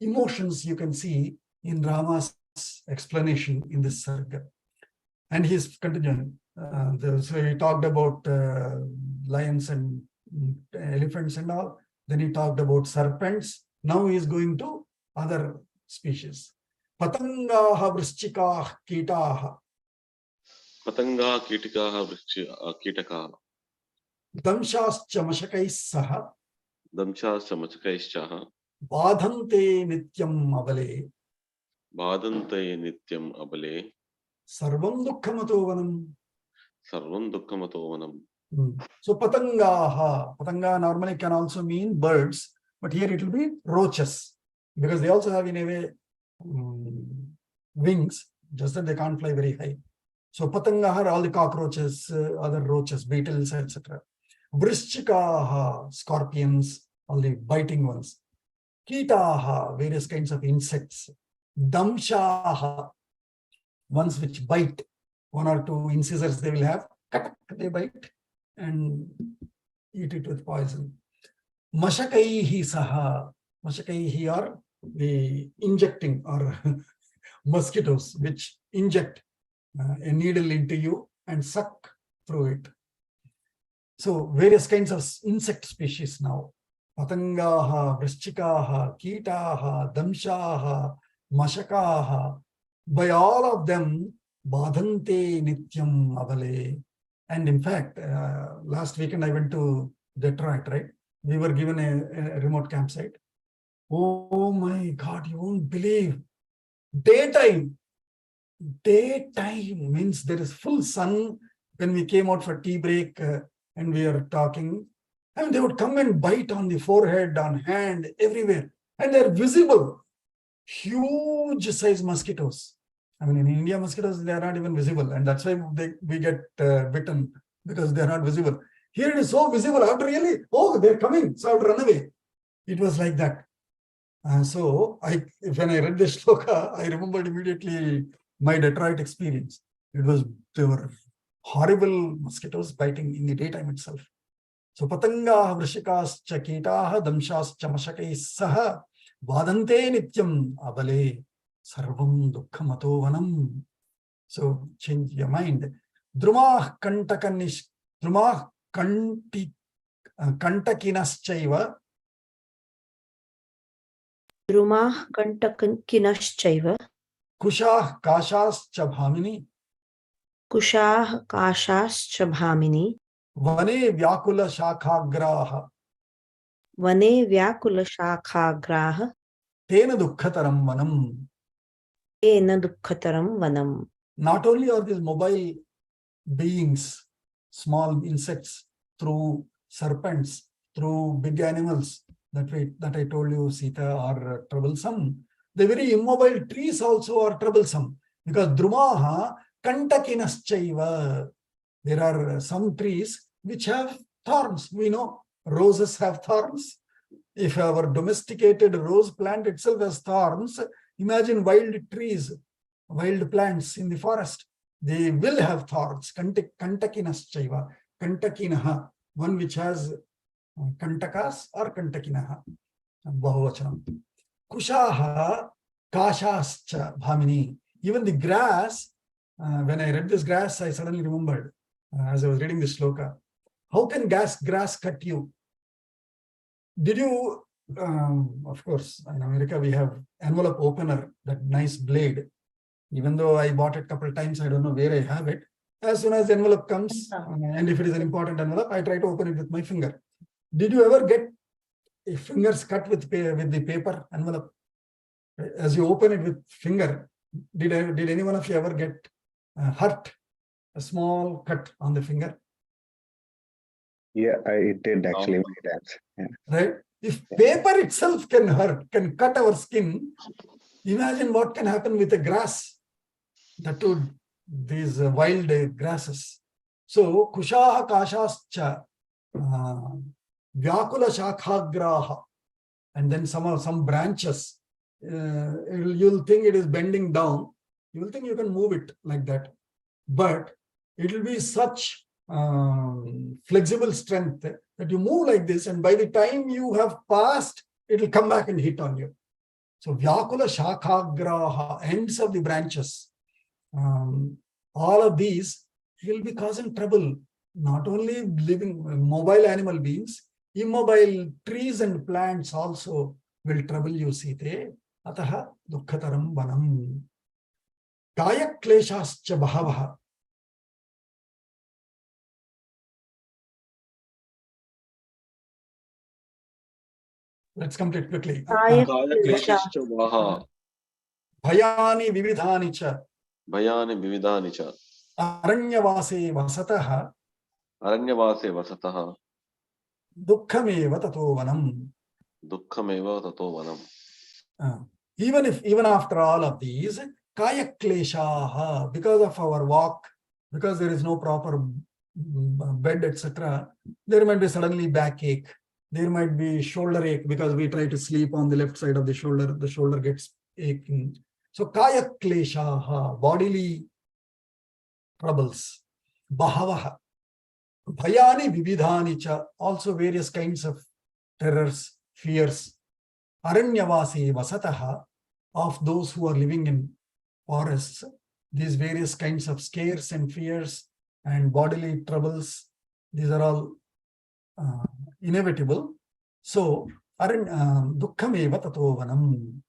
emotions you can see in Rama's explanation in this sarga. And he's continuing. So he talked about lions and elephants and all. Then he talked about serpents. Now he is going to other species. Patangaha vrishchikaah kitaah पतंगा कीटकाः कीटकाः damshascha mashakaih saha दंशाश्च मचकैश्चाः badhante nityam avale बाधन्ते नित्यम् अबले sarvam dukkhamato vanam. सर्वं दुःखमतो वनम्. So patanga normally can also mean birds, but here it will be roaches, because they also have in a way wings, just that they can't fly very high. So patanga are all the cockroaches, other roaches, beetles, etc. Vrishchikaha, scorpions, all the biting ones. Kitaha, various kinds of insects. Damshaha, ones which bite. One or two incisors they will have, they bite and eat it with poison. Mashakaihi saha, mashakaihi are the injecting or mosquitoes which inject a needle into you and suck through it. So various kinds of insect species now. Patangaha, vrishchikaha, kitaha, damshaha, mashakaha. By all of them, badhante nityam avale. And in fact, last weekend I went to Detroit, right? We were given a remote campsite. Oh my God, you won't believe. Daytime means there is full sun. When we came out for tea break and we are talking, I mean, they would come and bite on the forehead, on hand, everywhere. And they're visible. Huge size mosquitoes. I mean, in India, mosquitoes, they are not even visible. And that's why we get bitten, because they're not visible. Here it is so visible. I have to really, oh, they're coming. So I have to run away. It was like that. So when I read this shloka, I remembered immediately my Detroit experience. They were horrible mosquitoes biting in the daytime itself. So patanga vrishikascha kitaah damshascha mashakais saha vadante nityam abale sarvam dukkhamato vanam. So change your mind. Drumah kantakinaschaiva Drumah kantakinashchaiva kushah kashascha bhamini kushah kashascha bhamini vane vyakula shakhagraha vane vyakula shakhagraha tena dukkhataram vanam. tena dukkhataram vanam. Not only are these mobile beings, small insects, through serpents, through big animals that I told you, Sita, are troublesome. The very immobile trees also are troublesome, because drumaha kantakinaschaiva. There are some trees which have thorns. We know roses have thorns. If our domesticated rose plant itself has thorns, imagine wild trees, wild plants in the forest. They will have thorns. Kantakinaschaiva. Kantakinaha, one which has kantakas or kantakinaha. Bahuvachanam. Kushaha kashascha bhamini. Even the grass, when I read this grass, I suddenly remembered, as I was reading this shloka, how can grass cut you? Did you, of course, in America, we have envelope opener, that nice blade. Even though I bought it a couple of times, I don't know where I have it. As soon as the envelope comes, and if it is an important envelope, I try to open it with my finger. Did you ever get fingers cut with the paper envelope? As you open it with finger, did any one of you ever get hurt? A small cut on the finger? Yeah, I did actually many times. Yeah. Right? If paper itself can hurt, can cut our skin, imagine what can happen with the grass. That would, these wild grasses. So, kushaha kashascha, vyakula shakhagraha, and then some branches. You'll think it is bending down. You will think you can move it like that. But it will be such flexible strength that you move like this, and by the time you have passed, it will come back and hit on you. So, vyakula shakhagraha, ends of the branches. all of these will be causing trouble. Not only living mobile animal beings, immobile trees and plants also will trouble you, Site. Ataha dukkataram vanam. Kaya kleshascha bahavaha. Let's complete quickly. Kaya कायक्लेशश्च वाहा Bhayani vividhani cha. भयानि विविधानि च Aranyavase vasataha. अरण्यवासे वसतः Dukkhameva tato vanam. दुःखमेव ततो वनम्. Even after all of these, kaya kleshaha, because of our walk, because there is no proper bed, etc., there might be suddenly backache. There might be shoulder ache because we try to sleep on the left side of the shoulder gets aching. So kaya kleshaha, bodily troubles. Bahavaha. Bhayani vividhani cha, also various kinds of terrors, fears. Aranyavasi vasataha, of those who are living in forests, these various kinds of scares and fears and bodily troubles, these are all inevitable. So, dukkhameva tato vanam.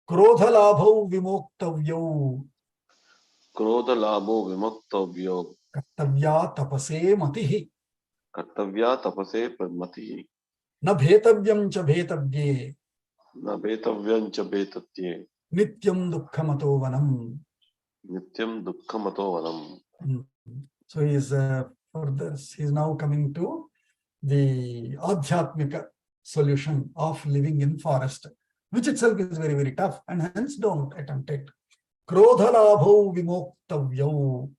Krodhalabhau vimoktavyo. क्रोधलाभो विमुक्तव्यो Kartavya tapase matihi. कर्तव्या तपसे मतिः Na bhetavyam cha bhetavye. न भेतव्यं च भेतत्ये Nityam dukkhamato vanam. नित्यं दुःखमतो वनम्. So he is further, he is now coming to the adhyatmika solution of living in forest, which itself is very, very tough, and hence don't attempt it. Krodhalabho vimoktavyo.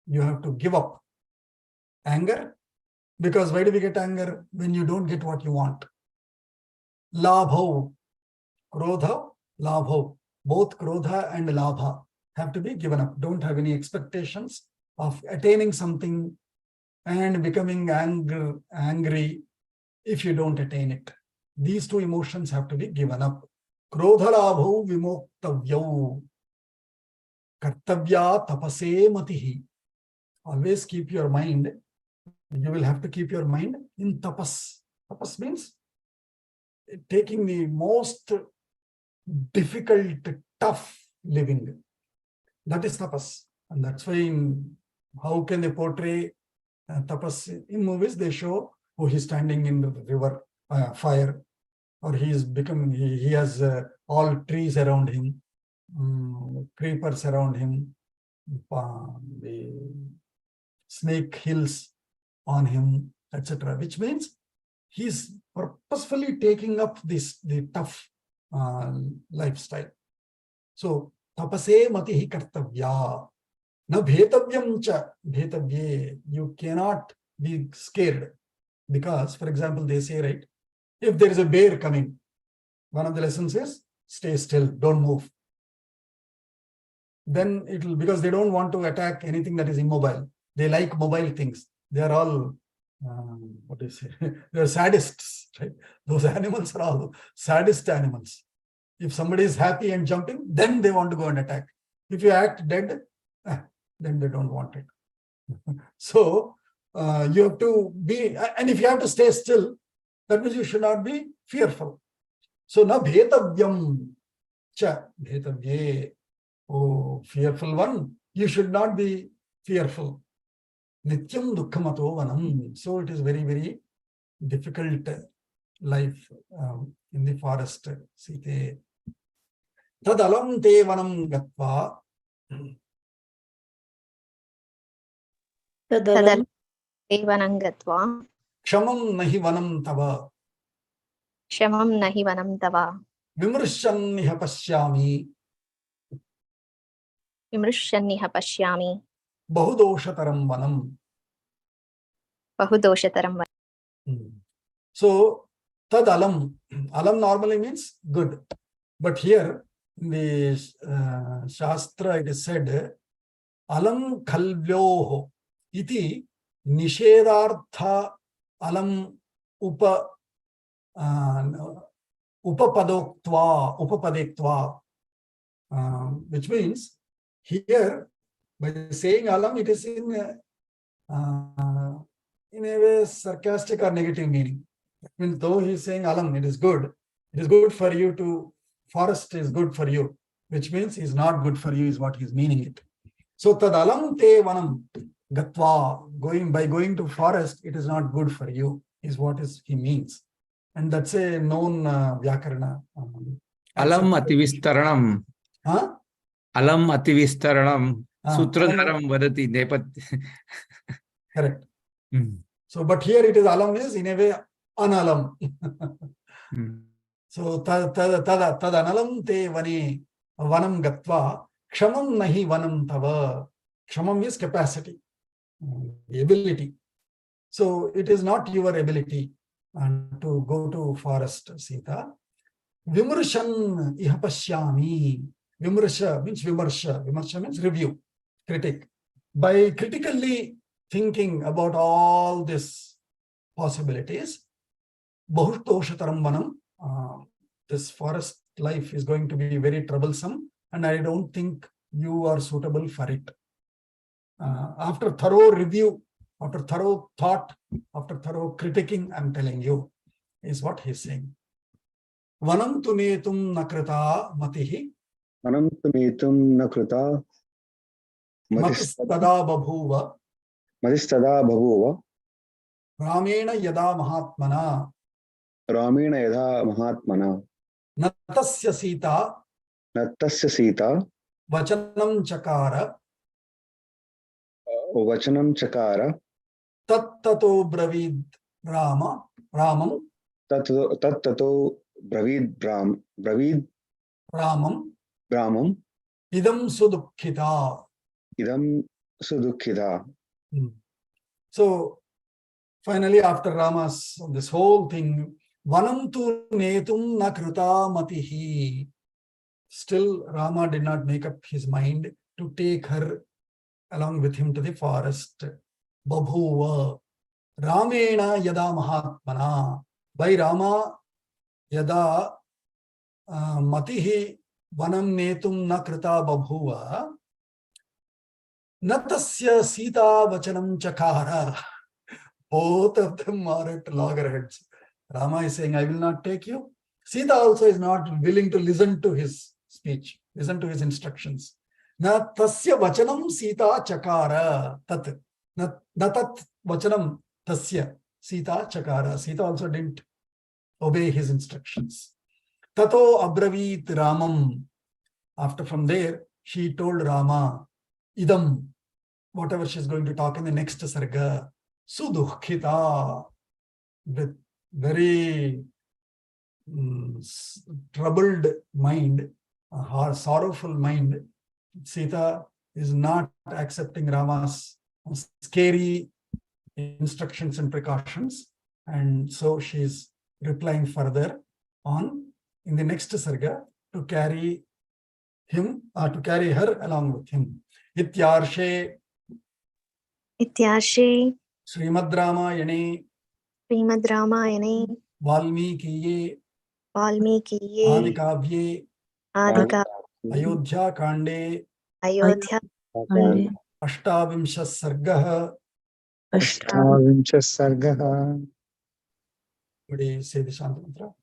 You have to give up anger, because why do we get anger? When you don't get what you want. Labho, krodha, labho. Both krodha and labha have to be given up. Don't have any expectations of attaining something and becoming angry if you don't attain it. These two emotions have to be given up. Krodhalabho vimoktavyo. Kartavya tapase matihi. Always keep your mind. You will have to keep your mind in tapas. Tapas means taking the most difficult, tough living. That is tapas. And that's why how can they portray tapas in movies? They show, oh, he's standing in the river fire, or he has all trees around him, creepers around him, the snake hills on him, etc., which means he's purposefully taking up the tough lifestyle. So tapase matihi kartavya. Na bhetavyam cha bhetavye. You cannot be scared, because, for example, they say, right, if there is a bear coming, one of the lessons is stay still, don't move. Then it will, because they don't want to attack anything that is immobile. They like mobile things. They are all, what do you say? They are sadists, right? Those animals are all sadist animals. If somebody is happy and jumping, then they want to go and attack. If you act dead, then they don't want it. So you have to be, and if you have to stay still, that means you should not be fearful. So na bhetavyam cha bhetavye. Oh, fearful one, you should not be fearful. Nityam dukkhamato vanam. So it is very, very difficult life in the forest. Site. Tadalam te vanam gatva. Tadalam Devanam gatva. Kshamam nahi vanam tava. Kshamam nahi vanam tava. Vimrishyanniha pashyami. Vimrishyanniha pashyami. Bahudosataram vanam. Bahudosataram vanam. So, tad alam. Alam normally means good. But here, in the Shastra, it is said, alam khalvyoho iti nishedartha alam upapadektva, which means here By saying alam, it is in a way sarcastic or negative meaning. I mean, though he is saying alam, it is good for you to, forest is good for you, which means is not good for you is what he is meaning it. So tad alam te vanam gatva, by going to forest, it is not good for you, is what he means. And that's a known Vyakarana. Alam ativistaranam. Huh? Alam ativistaranam. Sutradharam vadati nepat. Correct. So, but here it is alam is in a way analam. So, tad analam te vane vanam gatva kshamam nahi vanam tava. Kshamam is capacity, ability. So, it is not your ability to go to forest, Sita. Vimrshan iha pashyami. Vimrsha means vimarsha. Vimarsha means review, critic. By critically thinking about all these possibilities, bahutoshataram vanam, this forest life is going to be very troublesome, and I don't think you are suitable for it. After thorough review, after thorough thought, after thorough critiquing, I'm telling you, is what he's saying. Vanam tu netum nakrita matihi. Vanam tu netum nakrita Matistada babhuva. Matistada babhuva. Ramena yada mahatmana. Ramena yada mahatmana. Natasya sita. Natasya sita. Vachanam chakara. Vachanam chakara. Tattato bravid Rama. Ramam. Tattato bravid Ramam. Ramam. Idam sudukhita. Idam sudukhita. So, finally, after Rama's, this whole thing, Vanam tu netum na krita matihi. Still, Rama did not make up his mind to take her along with him to the forest. Babhuva. Ramena yada mahatmana. By Rama yada matihi vanam netum na krita babhuva. Natasya sita vachanam chakara. Both of them are at loggerheads. Rama is saying, I will not take you. Sita also is not willing to listen to his speech, listen to his instructions. Na tasya vachanam sita chakara. Tat. Na tat vachanam tasya sita chakara. Sita also didn't obey his instructions. Tato abravit Ramam. After from there, she told Rama, idam, whatever she's going to talk in the next sarga, sudukhita, with very troubled mind, a sorrowful mind. Sita is not accepting Rama's scary instructions and precautions, and so she's replying further on in the next sarga to carry him, to carry her along with him. Ityarshe Srimad Ramayane Valmikiye Adikavye Ayodhya Kande Ashtavimsha Sargah. Ashtavimsha Sargah. Would you say the Shanti Mantra?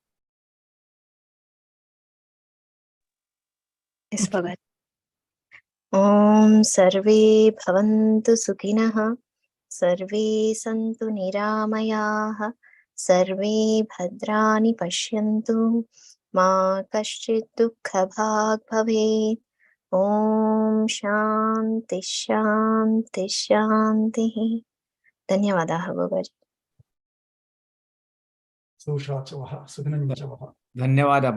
Yes, Bhagat. Om Sarve Bhavantu Sukhinah. Sarve Santu Niramayah. Sarve Bhadrani Pashyantu. Ma Kaschit Dukkha Bhag Bhavet. Om Shanti Shanti Shanti. Dhanyavadah Bhagat. Sushachavaha Sudhinanjavaha. Dhanyavada.